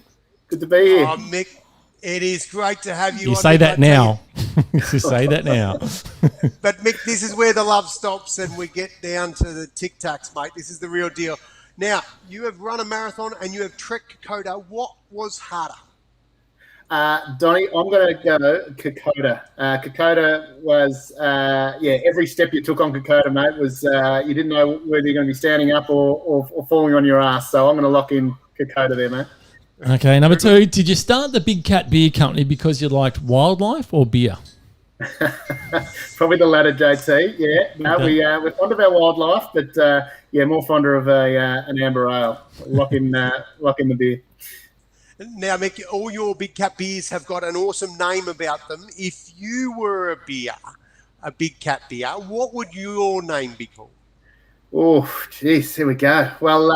good to be here. Oh, Mick, it is great to have you. You say that now. You say that now. But Mick, this is where the love stops and we get down to the tic-tacs, mate. This is the real deal. Now, you have run a marathon and you have trekked Kokoda. What was harder? Donny, I'm going to go Kokoda. Kokoda was, every step you took on Kokoda, mate, was you didn't know whether you're going to be standing up or falling on your ass. So I'm going to lock in Kokoda there, mate. Okay, number 2, did you start the Big Cat Beer Company because you liked wildlife or beer? Probably the latter, JT. Yeah, no, okay. We're fond of our wildlife, but more fonder of an amber ale. Lock in the beer. Now, Mick, all your Big Cat beers have got an awesome name about them. If you were a Big Cat beer, what would your name be called? Oh, geez, here we go. Well,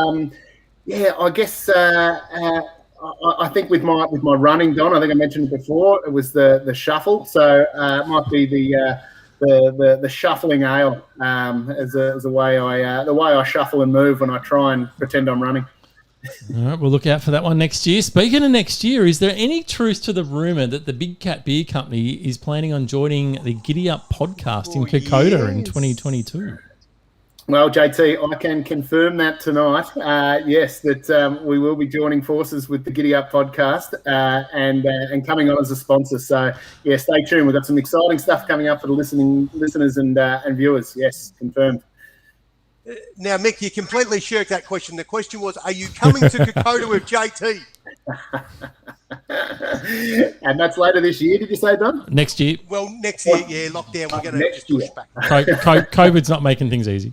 I guess I think with my running, Don, I think I mentioned it before, it was the shuffle. So it might be the shuffling ale as a way the way I shuffle and move when I try and pretend I'm running. All right, we'll look out for that one next year. Speaking of next year, is there any truth to the rumour that the Big Cat Beer Company is planning on joining the GiddyUp podcast in Kokoda in 2022? Well, JT, I can confirm that tonight. Yes, that we will be joining forces with the GiddyUp podcast and coming on as a sponsor. So, yeah, stay tuned. We've got some exciting stuff coming up for the listeners and viewers. Yes, confirmed. Now, Mick, you completely shirked that question. The question was, are you coming to Kokoda with JT? And that's later this year, did you say, Don? Next year. Well, next year, yeah, lockdown. We're going to just push back. COVID's not making things easy.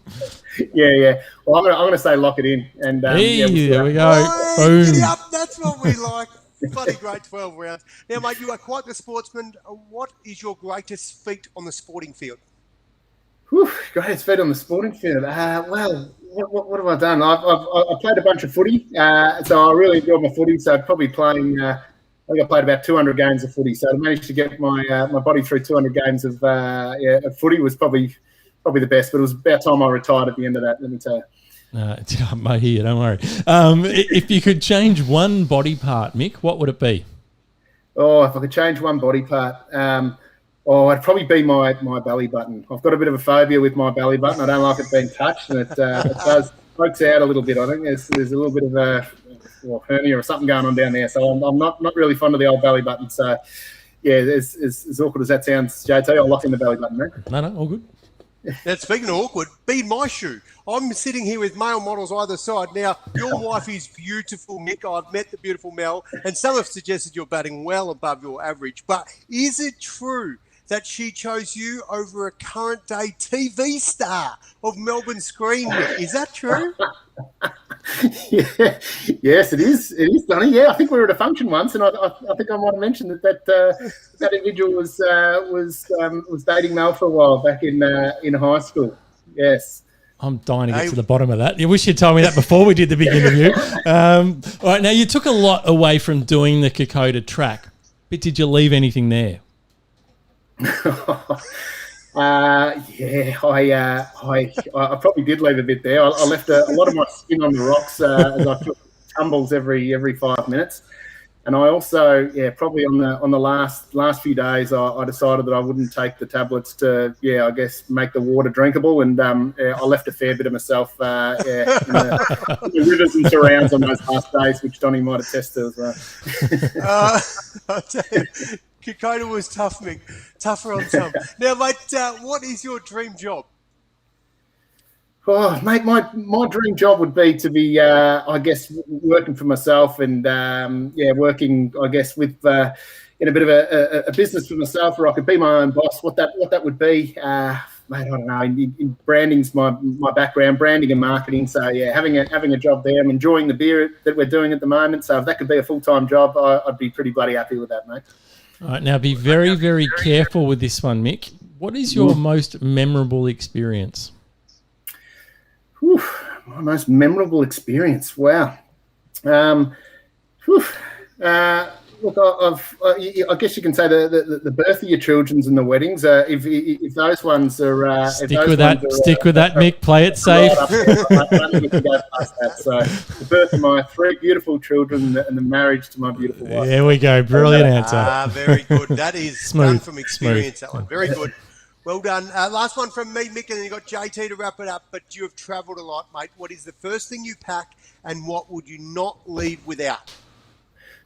Yeah. Well, I'm going to say lock it in. And there we go. Right, Boom. Giddy up. That's what we like. Bloody great 12 rounds. Now, mate, you are quite the sportsman. What is your greatest feat on the sporting field? Whew, greatest feat on the sporting field. Well, what have I done? I've played a bunch of footy, so I really enjoyed my footy. So probably playing. I think I played about 200 games of footy. So to manage to get my body through 200 games of footy was probably the best. But it was about time I retired at the end of that. Let me tell you. I'm here. Don't worry. If you could change one body part, Mick, what would it be? Oh, if I could change one body part. It'd probably be my belly button. I've got a bit of a phobia with my belly button. I don't like it being touched, and it does pokes out a little bit. I think there's a little bit of a hernia or something going on down there. So I'm not really fond of the old belly button. So, yeah, as awkward as that sounds, JT, I'll lock in the belly button, mate. No, all good. Now, speaking of awkward, be in my shoe. I'm sitting here with male models either side. Now, your wife is beautiful, Mick. I've met the beautiful Mel, and some have suggested you're batting well above your average. But is it true that she chose you over a current day TV star of Melbourne Screen? Is that true? Yeah. Yes, it is. It is, Donny. Yeah, I think we were at a function once, and I think I might have mentioned that individual was dating Mel for a while back in high school. Yes. I'm dying to get to the bottom of that. You wish you'd told me that before we did the big interview. All right, now you took a lot away from doing the Kokoda track, but did you leave anything there? I probably did leave a bit there. I left a lot of my skin on the rocks as I took tumbles every 5 minutes, and I also probably on the last few days I decided that I wouldn't take the tablets to I guess make the water drinkable, and I left a fair bit of myself in the rivers and surrounds on those last days, which Donny might attest to as well. I'll tell you, Kokoda was tough, Mick. Tougher on some. Now, mate, what is your dream job? Oh, mate, my dream job would be to be, I guess, working for myself and, working, I guess, with in a bit of a business for myself, where I could be my own boss. What that would be, mate, I don't know. In branding's my background, branding and marketing. So having a job there. I'm enjoying the beer that we're doing at the moment. So if that could be a full-time job, I'd be pretty bloody happy with that, mate. All right, now be very, very careful with this one, Mick. What is your most memorable experience? My most memorable experience. Wow. Look, I guess you can say the birth of your children's and the weddings. If those ones are stick with that, Mick. Play it safe. I think we can go past that. So the birth of my 3 beautiful children and the marriage to my beautiful wife. There we go. Brilliant answer. Very good. That is smooth done from experience. That one. Very good. Well done. Last one from me, Mick, and then you got JT to wrap it up. But you have travelled a lot, mate. What is the first thing you pack, and what would you not leave without?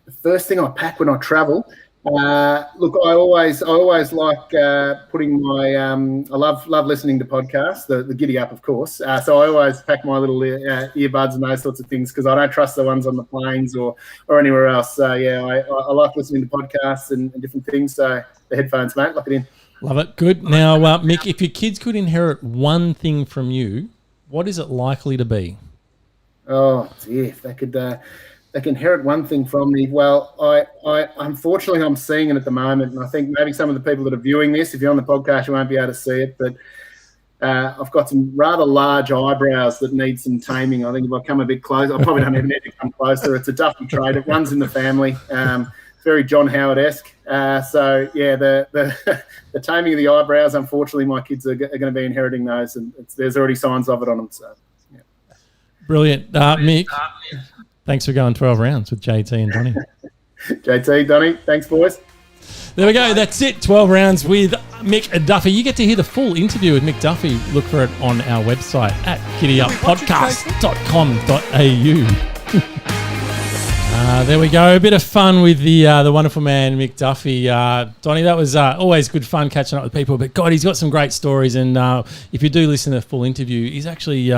The first thing I pack when I travel, look, I always like putting my. I love listening to podcasts, the GiddyUp, of course. So I always pack my little earbuds and those sorts of things, because I don't trust the ones on the planes or anywhere else. So I like listening to podcasts and different things. So the headphones, mate, lock it in. Love it. Good. Now, Mick, if your kids could inherit one thing from you, what is it likely to be? Oh, dear, if they could. They can inherit one thing from me. Well, I unfortunately I'm seeing it at the moment, and I think maybe some of the people that are viewing this, if you're on the podcast, you won't be able to see it, but I've got some rather large eyebrows that need some taming. I think if I come a bit closer, I probably don't even need to come closer. It's a Duffy trait. It runs in the family. Very John Howard-esque. The taming of the eyebrows, unfortunately, my kids are going to be inheriting those, and there's already signs of it on them. So, yeah. Brilliant, Mick. Thanks for going 12 rounds with JT and Donny. JT, Donny, thanks, boys. There we go. That's it. 12 rounds with Mick Duffy. You get to hear the full interview with Mick Duffy. Look for it on our website at GiddyUpPodcast.com.au. There we go. A bit of fun with the wonderful man, Mick Duffy. Donny, that was always good fun catching up with people. But, God, he's got some great stories. And if you do listen to the full interview, he's actually...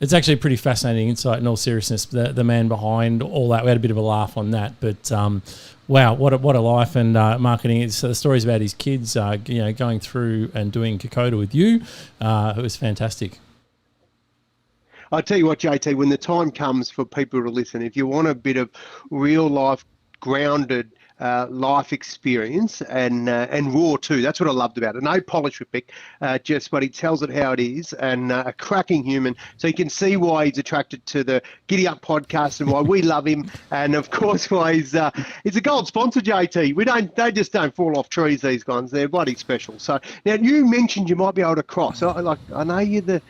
it's actually a pretty fascinating insight in all seriousness, the man behind all that. We had a bit of a laugh on that. But, wow, what a life and marketing. It's the stories about his kids, going through and doing Kokoda with you. It was fantastic. I'll tell you what, JT, when the time comes for people to listen, if you want a bit of real life, grounded life experience and raw too, that's what I loved about it. No polish with Mick, just but he tells it how it is, and a cracking human. So you can see why he's attracted to the GiddyUp podcast and why we love him, and of course why he's a gold sponsor, JT. They just don't fall off trees, these guys. They're bloody special. So now you mentioned you might be able to cross. I know you're the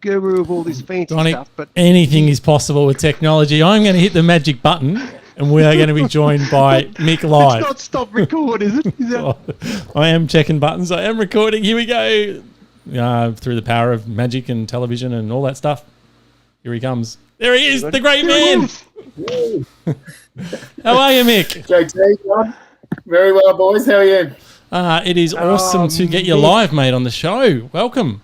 guru of all this fancy Donny, stuff, but anything is possible with technology. I'm going to hit the magic button, and we are going to be joined by Mick live. It's not stop record, is it? Is that... I am checking buttons. I am recording. Here we go. Through the power of magic and television and all that stuff. Here he comes. There he is, the great man. How are you, Mick? JT, very well, boys. How are you? It is awesome to get you live, mate, on the show. Welcome.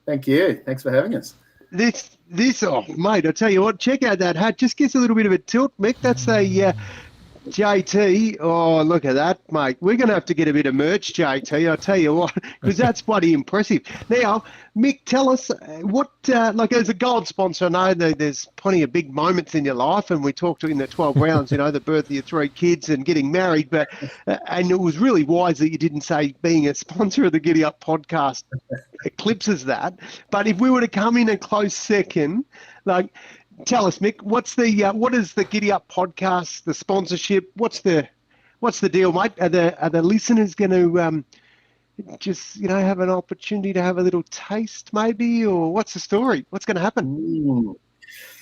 Thank you. Thanks for having us. This, mate, I tell you what, check out that hat. Just gets a little bit of a tilt, Mick. That's a JT. Oh, look at that, mate. We're going to have to get a bit of merch, JT. I tell you what, because that's bloody impressive. Now, Mick, tell us what, as a gold sponsor, I know there's plenty of big moments in your life, and we talked in the 12 rounds, the birth of your 3 kids and getting married, but and it was really wise that you didn't say being a sponsor of the GiddyUp podcast eclipses that. But if we were to come in a close second, tell us, Mick, what is the GiddyUp podcast, the sponsorship? What's the deal, mate? Are the listeners going to just have an opportunity to have a little taste, maybe, or what's the story? What's going to happen?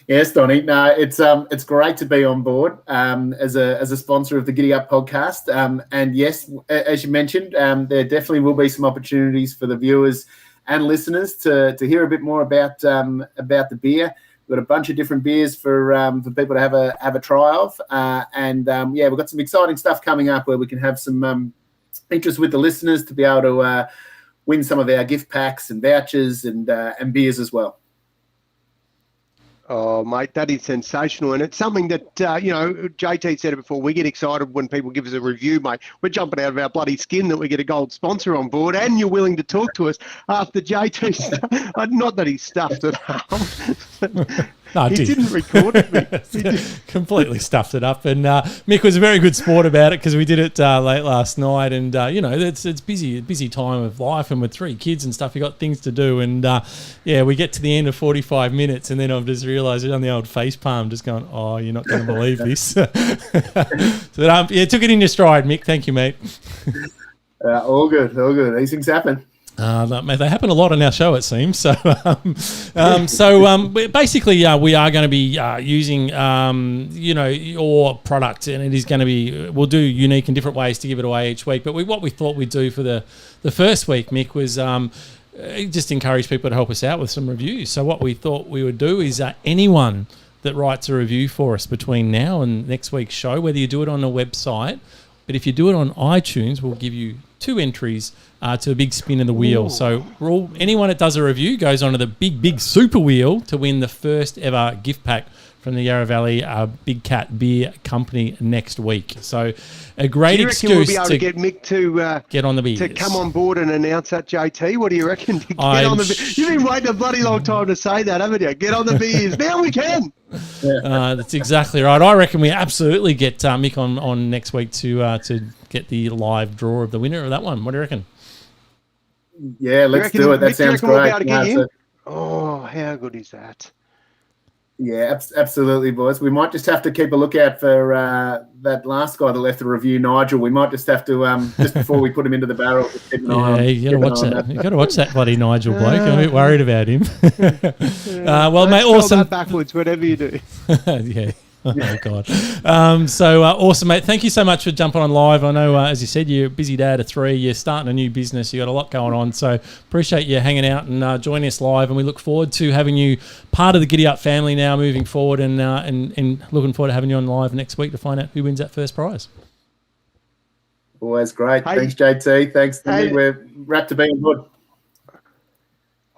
Yes, Donny. No, it's great to be on board as a sponsor of the GiddyUp podcast. And yes, as you mentioned, there definitely will be some opportunities for the viewers and listeners to hear a bit more about the beer. We've got a bunch of different beers for people to have a try of, and we've got some exciting stuff coming up where we can have some interest with the listeners to be able to win some of our gift packs and vouchers and beers as well. Oh, mate, that is sensational. And it's something that, JT said it before, we get excited when people give us a review, mate. We're jumping out of our bloody skin that we get a gold sponsor on board, and you're willing to talk to us after JT, not that he stuffed it up. No, he didn't record it. Completely stuffed it up. And Mick was a very good sport about it because we did it late last night. And, it's busy time of life. And with 3 kids and stuff, you got things to do. And, we get to the end of 45 minutes. And then I've just realised on the old face palm, just going, oh, you're not going to believe this. So, took it in your stride, Mick. Thank you, mate. All good. These things happen. They happen a lot on our show, it seems. So, basically, we are going to be using, your product, and it is going to be. We'll do unique and different ways to give it away each week. But what we thought we'd do for the first week, Mick, was just encourage people to help us out with some reviews. So what we thought we would do is anyone that writes a review for us between now and next week's show, whether you do it on a website, but if you do it on iTunes, we'll give you 2 entries to a big spin of the wheel. Ooh. So anyone that does a review goes onto the big super wheel to win the first ever gift pack from the Yarra Valley Big Cat Beer Company next week. So a great excuse we'll be able to get Mick to get on the beers, to come on board and announce that, JT. What do you reckon? Get on the beers. You've been waiting a bloody long time to say that, haven't you? Get on the beers. Now we can. That's exactly right. I reckon we absolutely get Mick on next week to get the live draw of the winner of that one. What do you reckon? Yeah, let's do it. That sounds great. Oh, how good is that? Yeah, absolutely, boys. We might just have to keep a lookout for that last guy that left the review, Nigel. We might just have to just before we put him into the barrel, just keep an eye on. You got to watch that. You got to watch that bloody Nigel bloke. I'm a bit worried about him. Well, mate, awesome. That backwards, whatever you do. Yeah. Oh, God. Awesome, mate. Thank you so much for jumping on live. I know, as you said, you're a busy dad of 3. You're starting a new business. You got a lot going on. So appreciate you hanging out and joining us live. And we look forward to having you part of the GiddyUp family now moving forward and looking forward to having you on live next week to find out who wins that first prize. Always great. Hey. Thanks, JT. Thanks, Timmy. We're wrapped to be on board.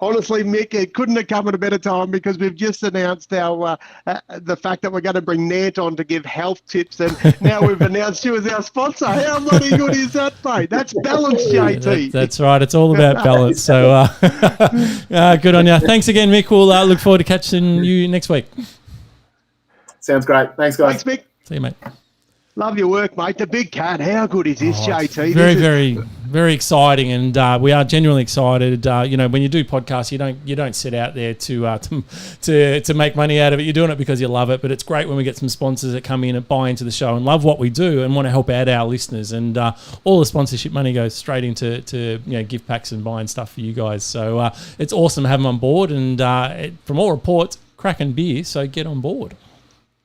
Honestly, Mick, it couldn't have come at a better time because we've just announced our the fact that we're going to bring Nant on to give health tips, and now we've announced you as our sponsor. How bloody good is that, mate? That's balance, JT. That's right. It's all about balance. So good on you. Thanks again, Mick. We'll look forward to catching you next week. Sounds great. Thanks, guys. Thanks, Mick. See you, mate. Love your work, mate. The big cat. How good is this, JT? Very exciting, and we are genuinely excited. When you do podcasts, you don't set out there to make money out of it. You're doing it because you love it. But it's great when we get some sponsors that come in and buy into the show and love what we do and want to help out our listeners. And all the sponsorship money goes straight into gift packs and buying stuff for you guys. So it's awesome to have them on board. And from all reports, cracking beer. So get on board.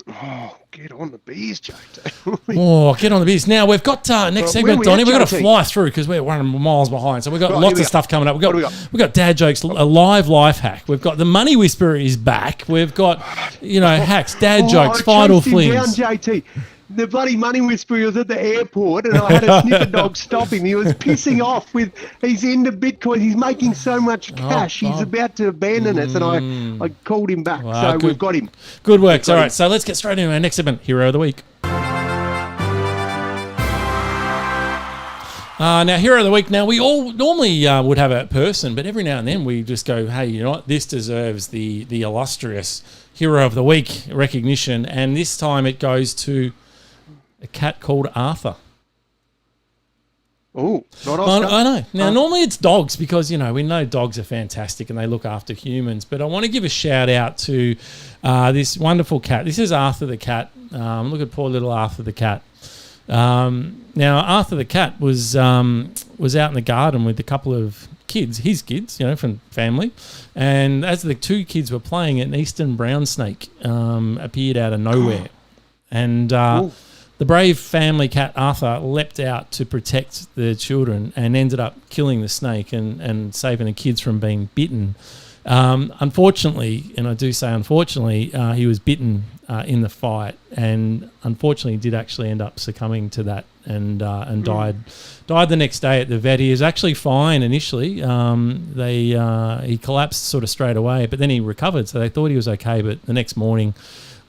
Oh, get on the beers, JT. Get on the beers. Now, we've got next segment, Donnie. We've got to fly through because we're 100 miles behind. So we've got lots of stuff coming up. We've got dad jokes, a live life hack. We've got the Money Whisperer is back. We've got, hacks, dad jokes, final flings. Down, JT. The bloody Money Whisperer was at the airport and I had a sniffer dog stop him. He was pissing off he's into Bitcoin. He's making so much cash. He's about to abandon us, and I called him back. So we've got him. Good work. All right, so let's get straight into our next segment, Hero of the Week. Now, Hero of the Week. Now, we all normally would have a person, but every now and then we just go, hey, you know what? This deserves the illustrious Hero of the Week recognition. And this time it goes to a cat called Arthur. Oh, not Oscar. I know. Now, normally it's dogs because, we know dogs are fantastic and they look after humans. But I want to give a shout out to this wonderful cat. This is Arthur the cat. Look at poor little Arthur the cat. Now, Arthur the cat was out in the garden with a couple of kids, his kids, from family. And as the 2 kids were playing, an eastern brown snake appeared out of nowhere. And the brave family cat Arthur leapt out to protect the children and ended up killing the snake and saving the kids from being bitten. Unfortunately, and I do say unfortunately, he was bitten in the fight, and unfortunately did actually end up succumbing to that and died the next day at the vet. He was actually fine initially. He collapsed sort of straight away, but then he recovered, so they thought he was okay. But the next morning,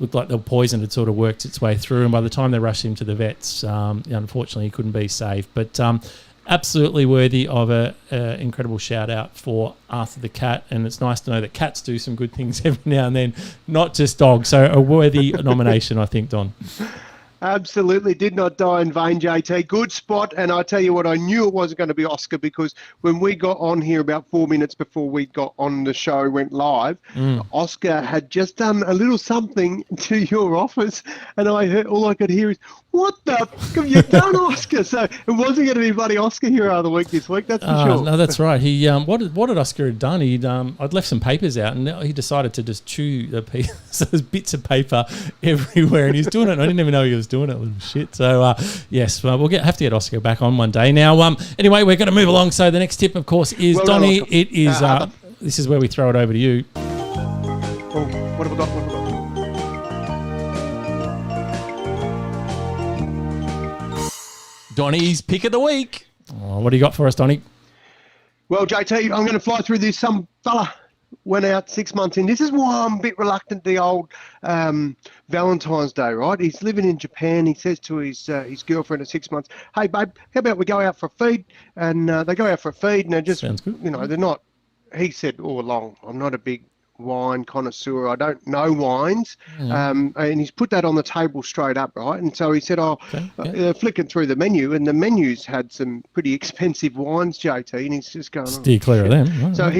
looked like the poison had sort of worked its way through, and by the time they rushed him to the vets, unfortunately he couldn't be saved. But absolutely worthy of an incredible shout out for Arthur the cat, and it's nice to know that cats do some good things every now and then, not just dogs. So a worthy nomination, I think, Don. Absolutely did not die in vain, JT. Good spot. And I tell you what, I knew it wasn't going to be Oscar because when we got on here about 4 minutes before we got on the show, went live, Oscar had just done a little something to your office. And all I could hear is, what the fuck have you done, Oscar? So it wasn't going to be bloody Oscar Hero of the Week this week, that's for sure. No, that's right. He what did Oscar have done? I'd left some papers out, and he decided to just chew the piece. So there's bits of paper everywhere, and he's doing it. And I didn't even know he was doing it, little shit. So yes, we'll have to get Oscar back on one day. Now, anyway, we're going to move along. So the next tip, of course, is Donnie. It is this is where we throw it over to you. Oh, what have we got? Donnie's pick of the week. Oh, what do you got for us, Donnie? Well, JT, I'm going to fly through this. Some fella went out 6 months in. This is why I'm a bit reluctant to the old Valentine's Day, right? He's living in Japan. He says to his girlfriend at 6 months, hey, babe, how about we go out for a feed? And they go out for a feed, and they're just, sounds good. They're not, he said all along, I'm not a big wine connoisseur. I don't know wines. And he's put that on the table straight up, right? And so he said, flicking through the menu, and the menus had some pretty expensive wines, JT, and he's just going, steer clear of them. So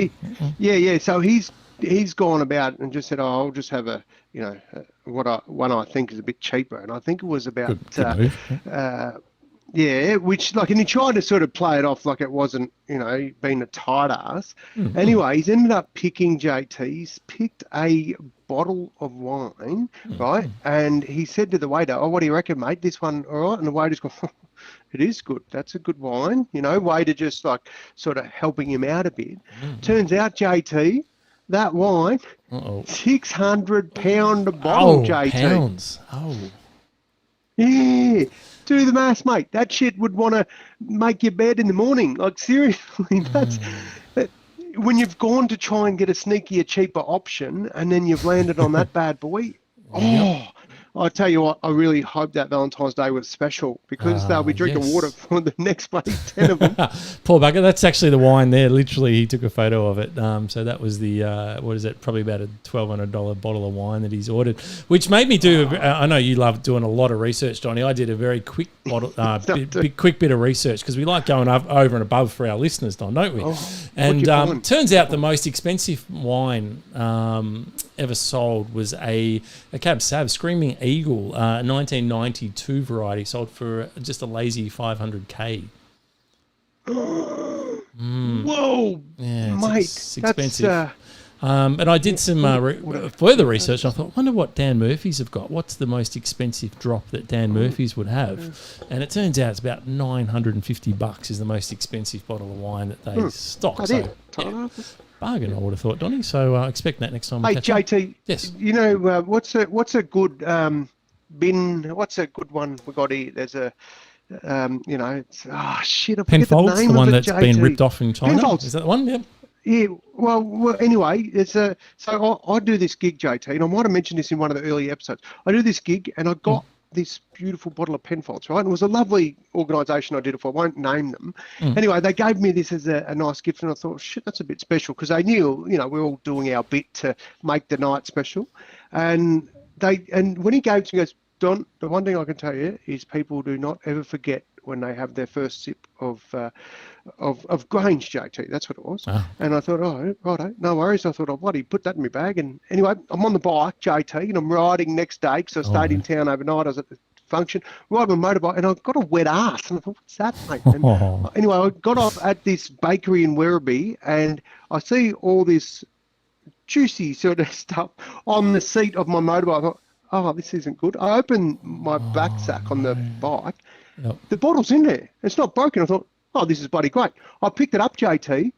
so he's he's gone about and just said, "Oh, I'll just have a, one I think is a bit cheaper," and I think it was about Good move. yeah, which and he tried to sort of play it off like it wasn't, being a tight ass. Anyway, he's ended up picking JT's, picked a bottle of wine, right? And he said to the waiter, "Oh, what do you reckon, mate? This one, all right?" And the waiter's gone, "It is good. That's a good wine." Waiter just sort of helping him out a bit. Turns out, JT, that wine, £600 a bottle, JT. Pounds. Oh. Yeah. Do the maths, mate. That shit would want to make your bed in the morning. Like, seriously, that's... When you've gone to try and get a sneakier, cheaper option and then you've landed on that bad boy, I tell you what, I really hope that Valentine's Day was special because they'll be drinking water for the next bloody 10 of them. Poor bugger. That's actually the wine there. Literally, he took a photo of it. So that was the, what is it, probably about a $1,200 bottle of wine that he's ordered, which made me do, I know you love doing a lot of research, Johnny. I did a very quick quick bit of research because we like going over and above for our listeners, Don, don't we? And turns out the most expensive wine ever sold was a Cab Sav Screaming Eagle, 1992 variety, sold for just a lazy $500K. Whoa, yeah, mate, it's expensive. And I did some further research. I thought, wonder what Dan Murphy's have got. What's the most expensive drop that Dan Murphy's would have? And it turns out it's about $950 is the most expensive bottle of wine that they stock. So, bargain, I would have thought, Donnie. So expect that next time. Hey, JT. Yes. What's a good bin? What's a good one we got here? There's a, it's shit. I forget Penfolds, the name one of it, that's JT. been ripped off in China. Penfolds. Is that the one? Yep. Yeah. Well, anyway, so I do this gig, JT, and I might have mentioned this in one of the early episodes. I do this gig, and I got this beautiful bottle of Penfolds, right? And it was a lovely organisation I did it for. I won't name them. Anyway, they gave me this as a nice gift, and I thought, shit, that's a bit special because they knew, we're all doing our bit to make the night special. And when he gave it to me, he goes, "Don, the one thing I can tell you is people do not ever forget when they have their first sip of Grange, JT." That's what it was. And I thought, oh, righto, no worries. I thought, I'll bloody put that in my bag. And anyway, I'm on the bike, JT, and I'm riding next day because I stayed in town overnight. I was at the function, riding my motorbike, and I got a wet ass. And I thought, what's that, mate? And anyway, I got off at this bakery in Werribee, and I see all this juicy sort of stuff on the seat of my motorbike. I thought, oh, this isn't good. I opened my back sack on the bike. The bottle's in there. It's not broken. I thought, oh, this is bloody great. I picked it up, JT,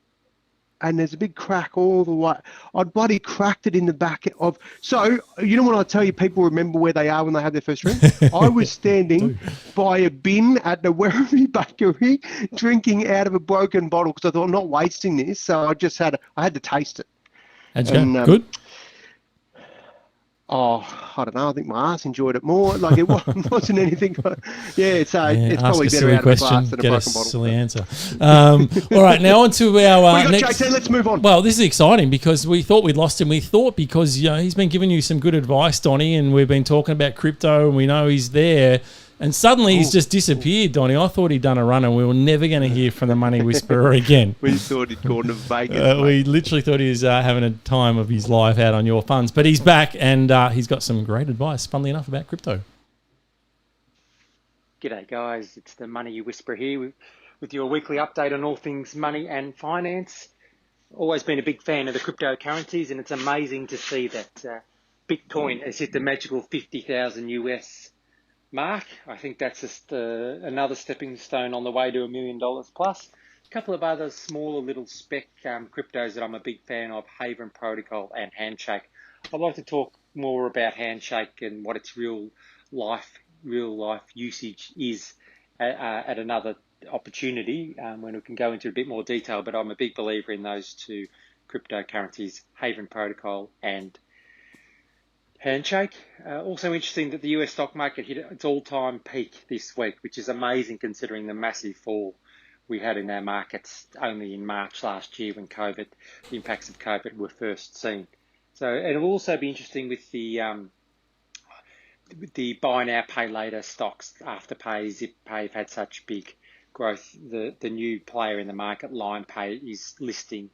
and there's a big crack all the way. I'd bloody cracked it in the back of... So, when I tell you people remember where they are when they have their first drink? I was standing by a bin at the Werribee Bakery drinking out of a broken bottle because I thought, I'm not wasting this. So I just had to taste it. And good? Oh, I don't know. I think my ass enjoyed it more. Like it wasn't anything. It's probably better out of a glass than a broken bottle. Silly answer. All right, now on to our next. JT, let's move on. Well, this is exciting because we thought we'd lost him. We thought because he's been giving you some good advice, Donnie, and we've been talking about crypto, and we know he's there. And suddenly he's just disappeared, Donnie. I thought he'd done a run and we were never going to hear from the Money Whisperer again. We thought he'd gone to Vegas. We literally thought he was having a time of his life out on your funds. But he's back and he's got some great advice, funnily enough, about crypto. G'day, guys. It's the Money Whisperer here with your weekly update on all things money and finance. Always been a big fan of the cryptocurrencies, and it's amazing to see that Bitcoin has hit the magical 50,000 US mark. I think that's just another stepping stone on the way to $1 million plus. A couple of other smaller little spec cryptos that I'm a big fan of, Haven Protocol and Handshake. I'd like to talk more about Handshake and what its real life usage is at another opportunity when we can go into a bit more detail, but I'm a big believer in those two cryptocurrencies, Haven Protocol and Handshake. Also interesting that the US stock market hit its all-time peak this week, which is amazing considering the massive fall we had in our markets only in March last year when the impacts of COVID were first seen. So, and it will also be interesting with the buy now, pay later stocks. Afterpay, ZipPay have had such big growth. The new player in the market, LimePay, is listing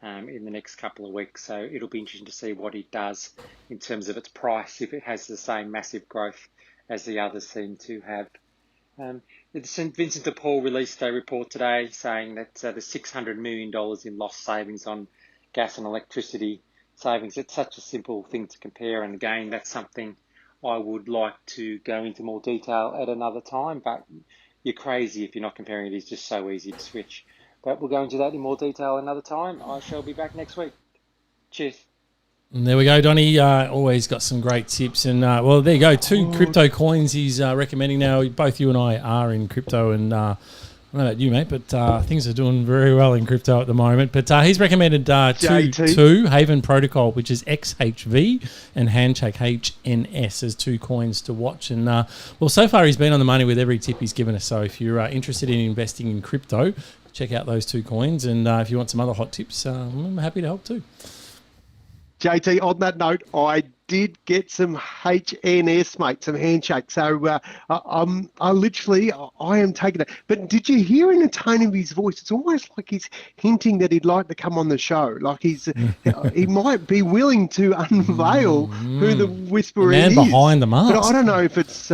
in the next couple of weeks. So it'll be interesting to see what it does in terms of its price, if it has the same massive growth as the others seem to have. The St Vincent de Paul released a report today saying that the $600 million in lost savings on gas and electricity savings, it's such a simple thing to compare. And again, that's something I would like to go into more detail at another time, but you're crazy if you're not comparing it. It's just so easy to switch. But we'll go into that in more detail another time. I shall be back next week. Cheers. And there we go, Donnie. Always got some great tips. And, well, there you go. 2 crypto coins he's recommending now. Both you and I are in crypto. And I don't know about you, mate, but things are doing very well in crypto at the moment. But he's recommended two Haven Protocol, which is XHV, and Handshake HNS as 2 coins to watch. And, well, so far he's been on the money with every tip he's given us. So if you're interested in investing in crypto, check out those 2 coins. And if you want some other hot tips, I'm happy to help too. JT, on that note, I did get some HNS, mate, some handshake. So I am taking it. But did you hear in the tone of his voice? It's almost like he's hinting that he'd like to come on the show. Like he might be willing to unveil who the whisperer is. The man behind the mask. But I don't know if it's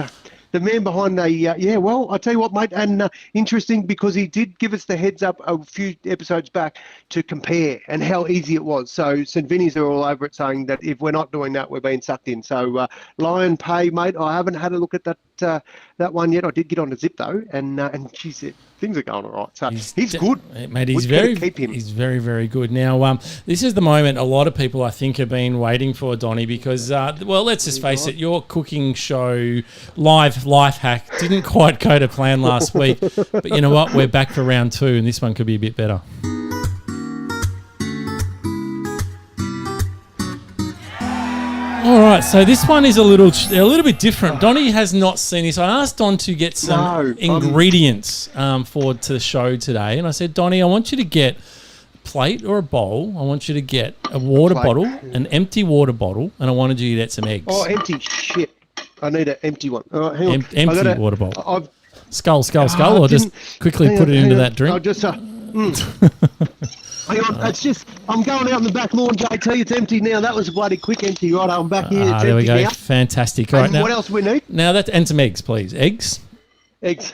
the man behind the, well, I'll tell you what, mate, and interesting because he did give us the heads up a few episodes back to compare and how easy it was. So St. Vinny's are all over it saying that if we're not doing that, we're being sucked in. So Lion Pay, mate, I haven't had a look at that one yet. I did get on a zip though, and she said things are going all right. So he's good, mate. He's very very good. Now, this is the moment a lot of people I think have been waiting for, Donnie, because well, let's just face it, your cooking show live life hack didn't quite go to plan last week, but you know what? We're back for round 2, and this one could be a bit better. All right, so this one is a little bit different. Donnie has not seen this. I asked Don to get some ingredients to the show today, and I said, Donnie, I want you to get a plate or a bowl. I want you to get a water bottle, an empty water bottle, and I wanted you to get some eggs. Oh, empty shit. I need an empty one. All right, hang on. Empty water bowl. Skull, or just quickly put it into that drink? I'll just... Hang on, it's just, I'm going out on the back lawn, JT. It's empty now. That was bloody quick empty. Right, I'm back here. It's there we go. Now. Fantastic. All right, now, what else we need? Now, and some eggs, please. Eggs? Eggs.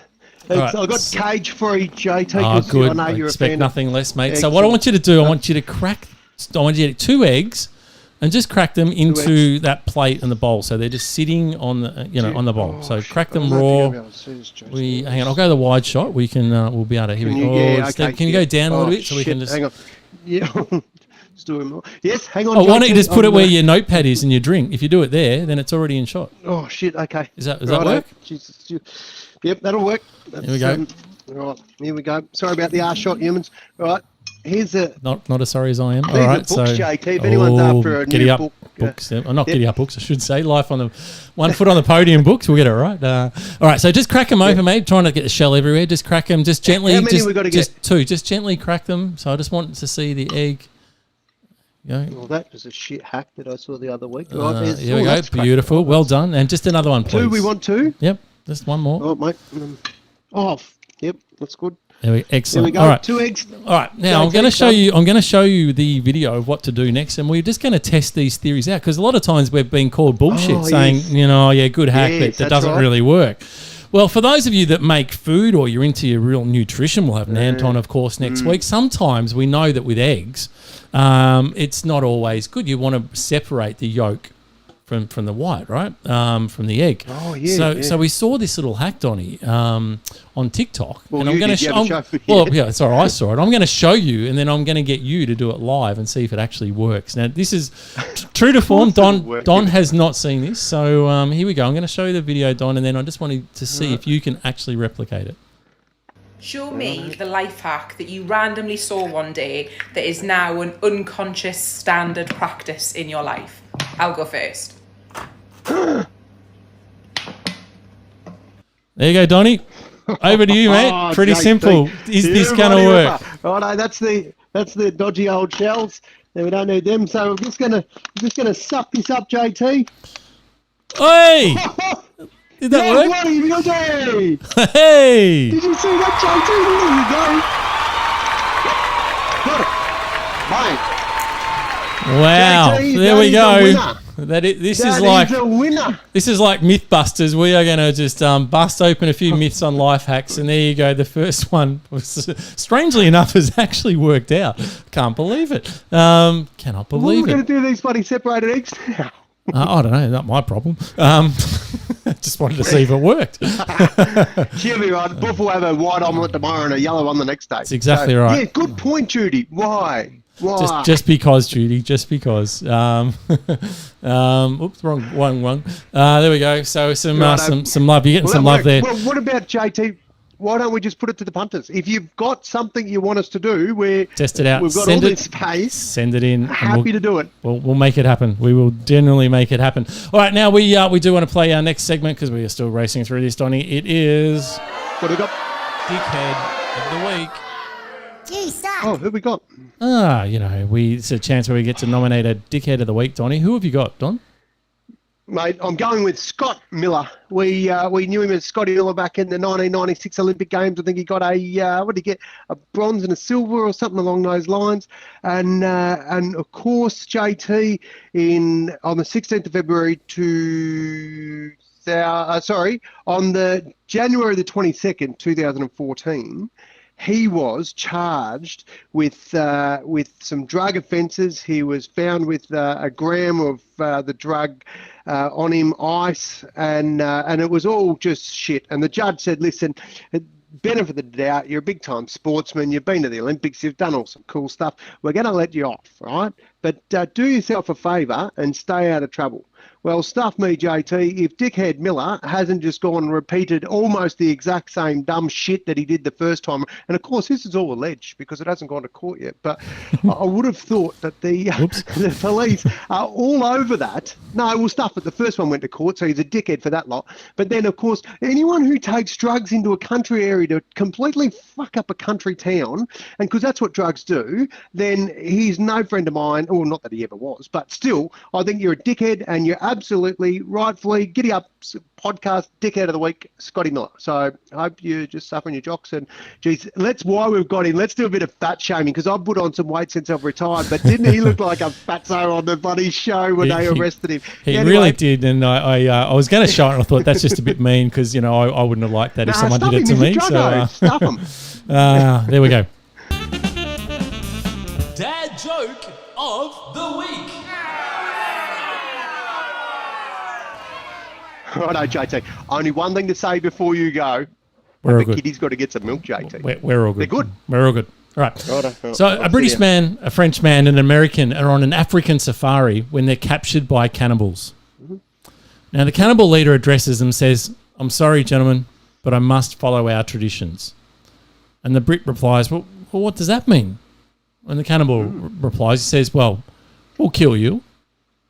Right. I've got cage-free, JT. Oh, good. I know you're expect nothing less, mate. Eggs. So what I want you to do, I want you to get 2 eggs and just crack them into that plate and the bowl. So they're just sitting on the, on the bowl. So crack them raw. Hang on, I'll go the wide shot. We can, we'll be able to. Here we go. Okay. Can you go down a little bit so we can just? Hang on. Yeah. Let's do it more. Yes. Hang on. Oh, why don't you just put it where your notepad is and your drink? If you do it there, then it's already in shot. Oh shit. Okay. Does that work? Jesus. Yep, that'll work. Here we go. Right. Here we go. Sorry about the arse shot, humans. Right. Here's a not as sorry as I am. All right, books, so JT, if anyone's after a new book, books. Not GiddyUp books, I should say. Life on the 1 foot on the podium books. We'll get it right. All right, so just crack them open, mate. Trying to get the shell everywhere. Just crack them, just gently. How many we got to get? Just 2. Just gently crack them. So I just want to see the egg. Well, that was a shit hack that I saw the other week. Right, here we go. Beautiful. Well done. And just another one, please. 2. We want 2. Yep. Just one more. Oh, mate. Yep. That's good. Excellent. There we go. All right. 2 eggs. All right. Now I'm going to show you the video of what to do next, and we're just going to test these theories out because a lot of times we've been called bullshit, saying good hack, but that doesn't really work. Well, for those of you that make food or you're into your real nutrition, we'll have Nant on, of course, next week. Sometimes we know that with eggs, it's not always good. You want to separate the yolk from the white, right? From the egg. Oh, yeah. So we saw this little hack, Donnie, on TikTok. Well, and I'm going to show. Sorry, I saw it. I'm going to show you, and then I'm going to get you to do it live and see if it actually works. Now, this is true to form. Don has not seen this, so here we go. I'm going to show you the video, Don, and then I just wanted to see if you can actually replicate it. Show me the life hack that you randomly saw one day that is now an unconscious standard practice in your life. I'll go first. There you go, Donnie. Over to you, mate. Pretty simple. Is this going to work? Right, that's the dodgy old shells. We don't need them, so I'm just gonna suck this up, JT. Hey! Did that work? Hey! Did you see that, JT? There you go. Got it. Wow. JT, There we that go. is This a winner. This is like Mythbusters. We are going to just bust open a few myths on life hacks, and there you go. The first one, strangely enough, has actually worked out. Can't believe it. Cannot believe What are we it. going to do these bloody separated eggs now? I don't know. Not my problem. Just wanted to see if it worked. She'll be right. Buff will have a white omelette tomorrow and a yellow one the next day. That's exactly right. Yeah, good point, Judy. Why? Just because, Judy. Just because. Oops, wrong. There we go. So some love. You're getting some love there. Well, what about JT? Why don't we just put it to the punters? If you've got something you want us to do, test it out. We've got all this space. Send it in. Happy to do it. We'll make it happen. We will generally make it happen. All right, now we do want to play our next segment because we are still racing through this, Donnie. It is what do we got? Dickhead of the Week. Oh, who we got? It's a chance where we get to nominate a Dickhead of the Week, Donnie. Who have you got, Don? Mate, I'm going with Scott Miller. We knew him as Scotty Miller back in the 1996 Olympic Games. I think he got what did he get? A bronze and a silver or something along those lines. And of course, JT on the 16th of February on the January the 22nd, 2014. He was charged with some drug offences. He was found with a gram of the drug on him, ice, and it was all just shit. And the judge said, listen, benefit of the doubt, you're a big-time sportsman, you've been to the Olympics, you've done all some cool stuff. We're going to let you off, right? But do yourself a favour and stay out of trouble. Well, stuff me, JT, if Dickhead Miller hasn't just gone and repeated almost the exact same dumb shit that he did the first time, and of course this is all alleged because it hasn't gone to court yet, but I would have thought that the police are all over that. No, well, stuff it. The first one went to court, so he's a dickhead for that lot. But then, of course, anyone who takes drugs into a country area to completely fuck up a country town, and because that's what drugs do, then he's no friend of mine, or not that he ever was, but still, I think you're a dickhead, and you're absolutely, rightfully, GiddyUp Podcast Dickhead of the Week, Scotty Miller. So I hope you're just suffering your jocks. And, geez, why we've got him, let's do a bit of fat shaming, because I've put on some weight since I've retired, but didn't he look like a fatso on the bloody show when they arrested him? He really did, and I was going to show it, and I thought that's just a bit mean, because, I wouldn't have liked that if someone did it to me. So stuff him. There we go. Dad joke of the week. Righto, JT. Only one thing to say before you go. We're all the good. kiddies got to get some milk, JT. We're all good. They're good. We're all good. All right. Righto. So a British man, a French man, and an American are on an African safari when they're captured by cannibals. Mm-hmm. Now the cannibal leader addresses them, says, "I'm sorry, gentlemen, but I must follow our traditions." And the Brit replies, well what does that mean? And the cannibal replies, he says, well, we'll kill you,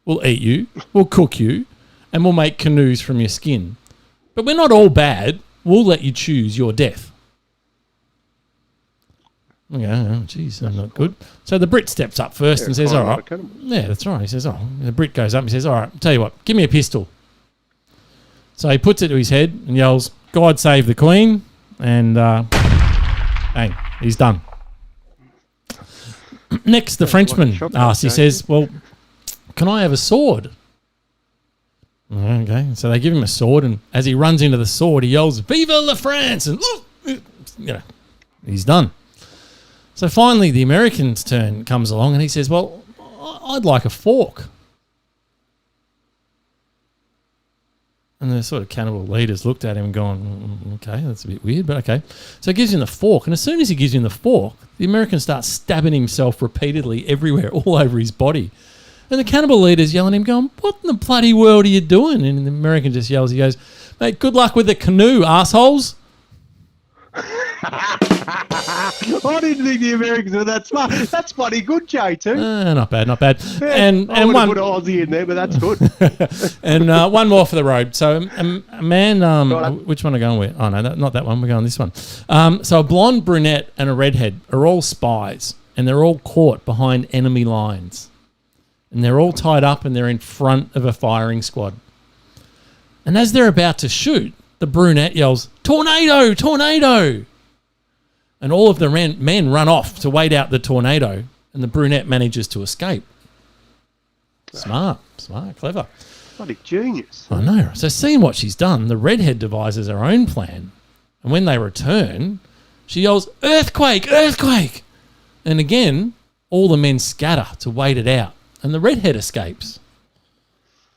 we'll eat you, we'll cook you, and we'll make canoes from your skin. But we're not all bad. We'll let you choose your death. Okay, oh, geez, I'm not good. So the Brit steps up first and says, all right. Yeah, that's right. He says, the Brit goes up and says, all right, I'll tell you what, give me a pistol. So he puts it to his head and yells, God save the Queen, and bang, he's done. Next, the Frenchman asks, he says, well, can I have a sword? Okay, so they give him a sword, and as he runs into the sword, he yells, Vive la France! And, he's done. So finally, the American's turn comes along, and he says, well, I'd like a fork. And the sort of cannibal leaders looked at him and gone, okay, that's a bit weird, but okay. So he gives him the fork, and as soon as he gives him the fork, the American starts stabbing himself repeatedly everywhere, all over his body. And the cannibal leader's yelling at him, going, what in the bloody world are you doing? And the American just yells, he goes, mate, good luck with the canoe, assholes. I didn't think the Americans were that smart. That's bloody good, JT. Not bad. Yeah, and I would one have put Aussie in there, but that's good. And one more for the road. So a man, which one are we going with? Oh no, not that one. We're going this one. So a blonde, brunette, and a redhead are all spies, and they're all caught behind enemy lines, and they're all tied up, and they're in front of a firing squad. And as they're about to shoot, the brunette yells, "Tornado! Tornado!" And all of the men run off to wait out the tornado. and the brunette manages to escape. Smart, clever. Bloody genius. I know. So seeing what she's done, the redhead devises her own plan. And when they return, she yells, "Earthquake, earthquake!" And again, all the men scatter to wait it out. And the redhead escapes.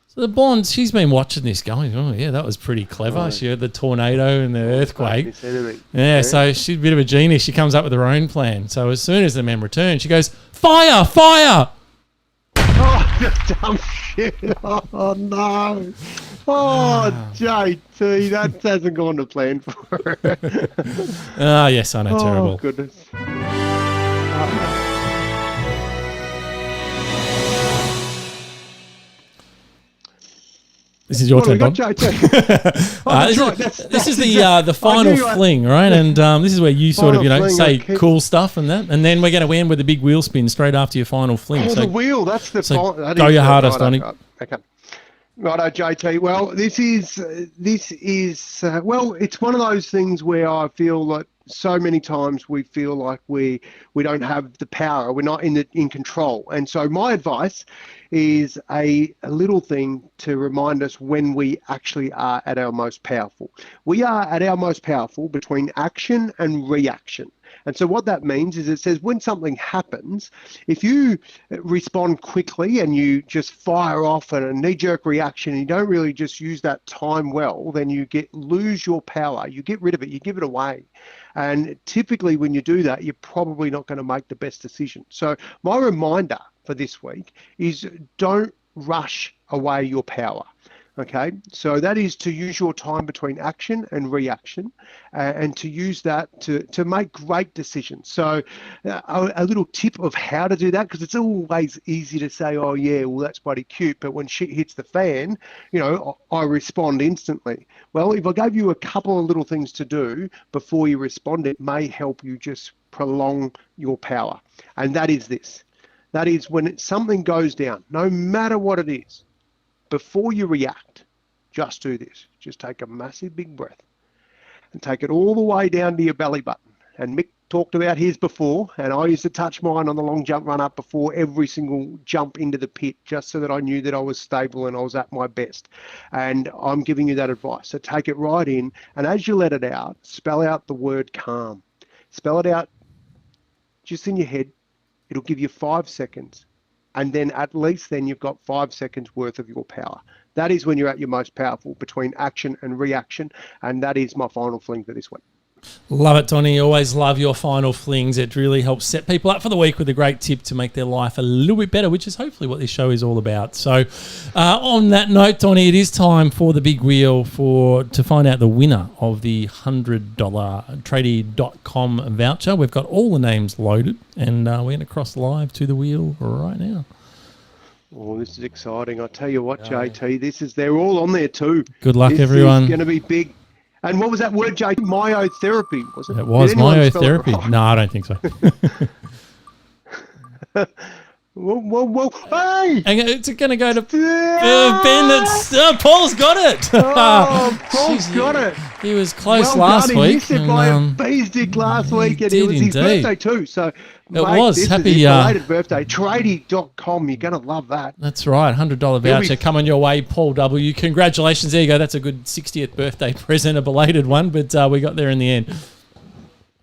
So the blonde, she's been watching this going, oh, yeah, that was pretty clever. Right. She heard the tornado and the earthquake. Yeah, so she's a bit of a genius. She comes up with her own plan. So as soon as the men return, she goes, "Fire, fire!" Oh, dumb shit. Oh, no. Oh, JT, that hasn't gone to plan for her. Ah, yes, I know, terrible. Oh, goodness. This is your turn, Don. This is the final fling, right? And this is where you sort of, say cool stuff and that. And then we're going to end with a big wheel spin straight after your final fling. Oh, the wheel, that's the final. Go your hardest, Donnie. Okay. Righto, JT. Well, this is it's one of those things where I feel like so many times we feel like we don't have the power, we're not in control. And so my advice is a little thing to remind us when we actually are at our most powerful. We are at our most powerful between action and reaction. And so what that means is it says when something happens, if you respond quickly and you just fire off a knee-jerk reaction and you don't really just use that time well, then you lose your power. You get rid of it. You give it away. And typically when you do that, you're probably not going to make the best decision. So my reminder for this week is don't rush away your power. Okay, so that is to use your time between action and reaction and to use that to make great decisions. So a little tip of how to do that, because it's always easy to say, oh yeah, well that's bloody cute, but when shit hits the fan, I respond instantly. Well, if I gave you a couple of little things to do before you respond, it may help you just prolong your power. And that is this. That is when something goes down, no matter what it is, before you react, just do this. Just take a massive big breath and take it all the way down to your belly button. And Mick talked about his before, and I used to touch mine on the long jump run up before every single jump into the pit, just so that I knew that I was stable and I was at my best. And I'm giving you that advice. So take it right in, and as you let it out, spell out the word calm. Spell it out just in your head. It'll give you 5 seconds. And then at least then you've got 5 seconds worth of your power. That is when you're at your most powerful between action and reaction. And that is my final fling for this week. Love it, Donnie. Always love your final flings. It really helps set people up for the week with a great tip to make their life a little bit better, which is hopefully what this show is all about. So on that note, Donnie, it is time for the big wheel to find out the winner of the $100 tradie.com voucher. We've got all the names loaded, and we're going to cross live to the wheel right now. Oh, this is exciting. I tell you what, JT, they're all on there too. Good luck, everyone. It's going to be big. And what was that word, Jake? Myotherapy, was it? It was myotherapy. No, I don't think so. Whoa. Hey! And it's going to go to Ben. Paul's got it. Oh, Paul's got it. He was close last week. He missed it by a bee's dick last week, and it was his birthday too. So was. Happy belated birthday. Tradie.com. You're going to love that. That's right. $100 voucher coming your way, Paul W. Congratulations. There you go. That's a good 60th birthday present, a belated one, but we got there in the end.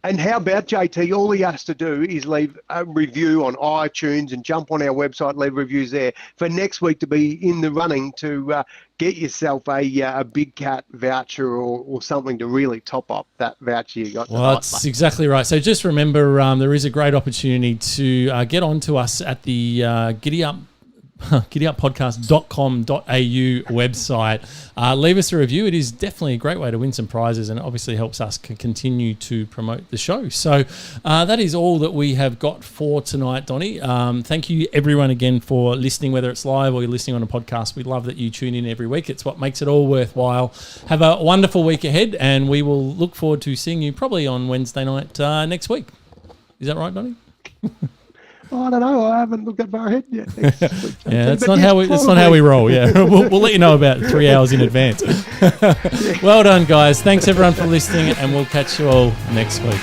And how about JT? All he has to do is leave a review on iTunes and jump on our website, leave reviews there for next week to be in the running to get yourself a Big Cat voucher or something to really top up that voucher you got. Well, that's exactly right. So just remember, there is a great opportunity to get on to us at the GiddyUpPodcast.com.au website. Leave us a review. It is definitely a great way to win some prizes, and it obviously helps us continue to promote the show. So that is all that we have got for tonight, Donnie. Thank you everyone again for listening, whether it's live or you're listening on a podcast. We love that you tune in every week. It's what makes it all worthwhile. Have a wonderful week ahead, and we will look forward to seeing you probably on Wednesday night next week. Is that right, Donnie? Oh, I don't know. I haven't looked that far ahead yet. Yeah, that's not how we roll. Yeah, we'll let you know about 3 hours in advance. Well done, guys. Thanks everyone for listening, and we'll catch you all next week.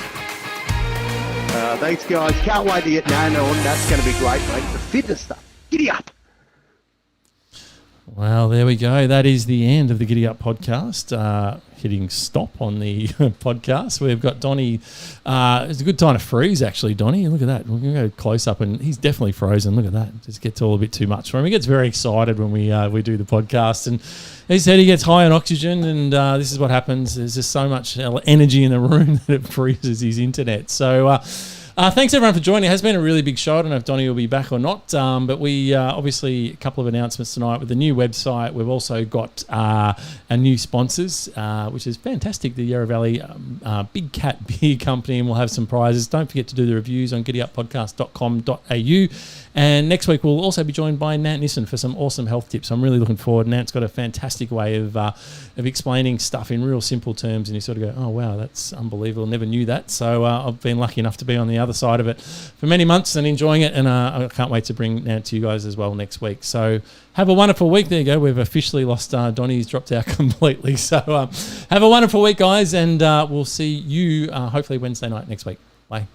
Thanks, guys. Can't wait to get Nana on. That's going to be great, mate. The fitness stuff. Giddy up. Well, there we go. That is the end of the GiddyUp podcast. Hitting stop on the podcast. We've got Donnie. It's a good time to freeze, actually, Donnie. Look at that. We're going to go close up, and he's definitely frozen. Look at that. Just gets all a bit too much for him. He gets very excited when we do the podcast, and he said he gets high on oxygen, and this is what happens. There's just so much energy in the room that it freezes his internet. So thanks, everyone, for joining. It has been a really big show. I don't know if Donnie will be back or not, but we obviously a couple of announcements tonight with the new website. We've also got our new sponsors, which is fantastic, the Yarra Valley Big Cat Beer Company, and we'll have some prizes. Don't forget to do the reviews on giddyyuppodcast.com.au. And next week we'll also be joined by Nant Nissen for some awesome health tips. I'm really looking forward. Nant's got a fantastic way of explaining stuff in real simple terms, and you sort of go, oh, wow, that's unbelievable. Never knew that. So I've been lucky enough to be on the other side of it for many months and enjoying it, and I can't wait to bring Nant to you guys as well next week. So have a wonderful week. There you go. We've officially lost Donnie. He's dropped out completely. So have a wonderful week, guys, and we'll see you hopefully Wednesday night next week. Bye.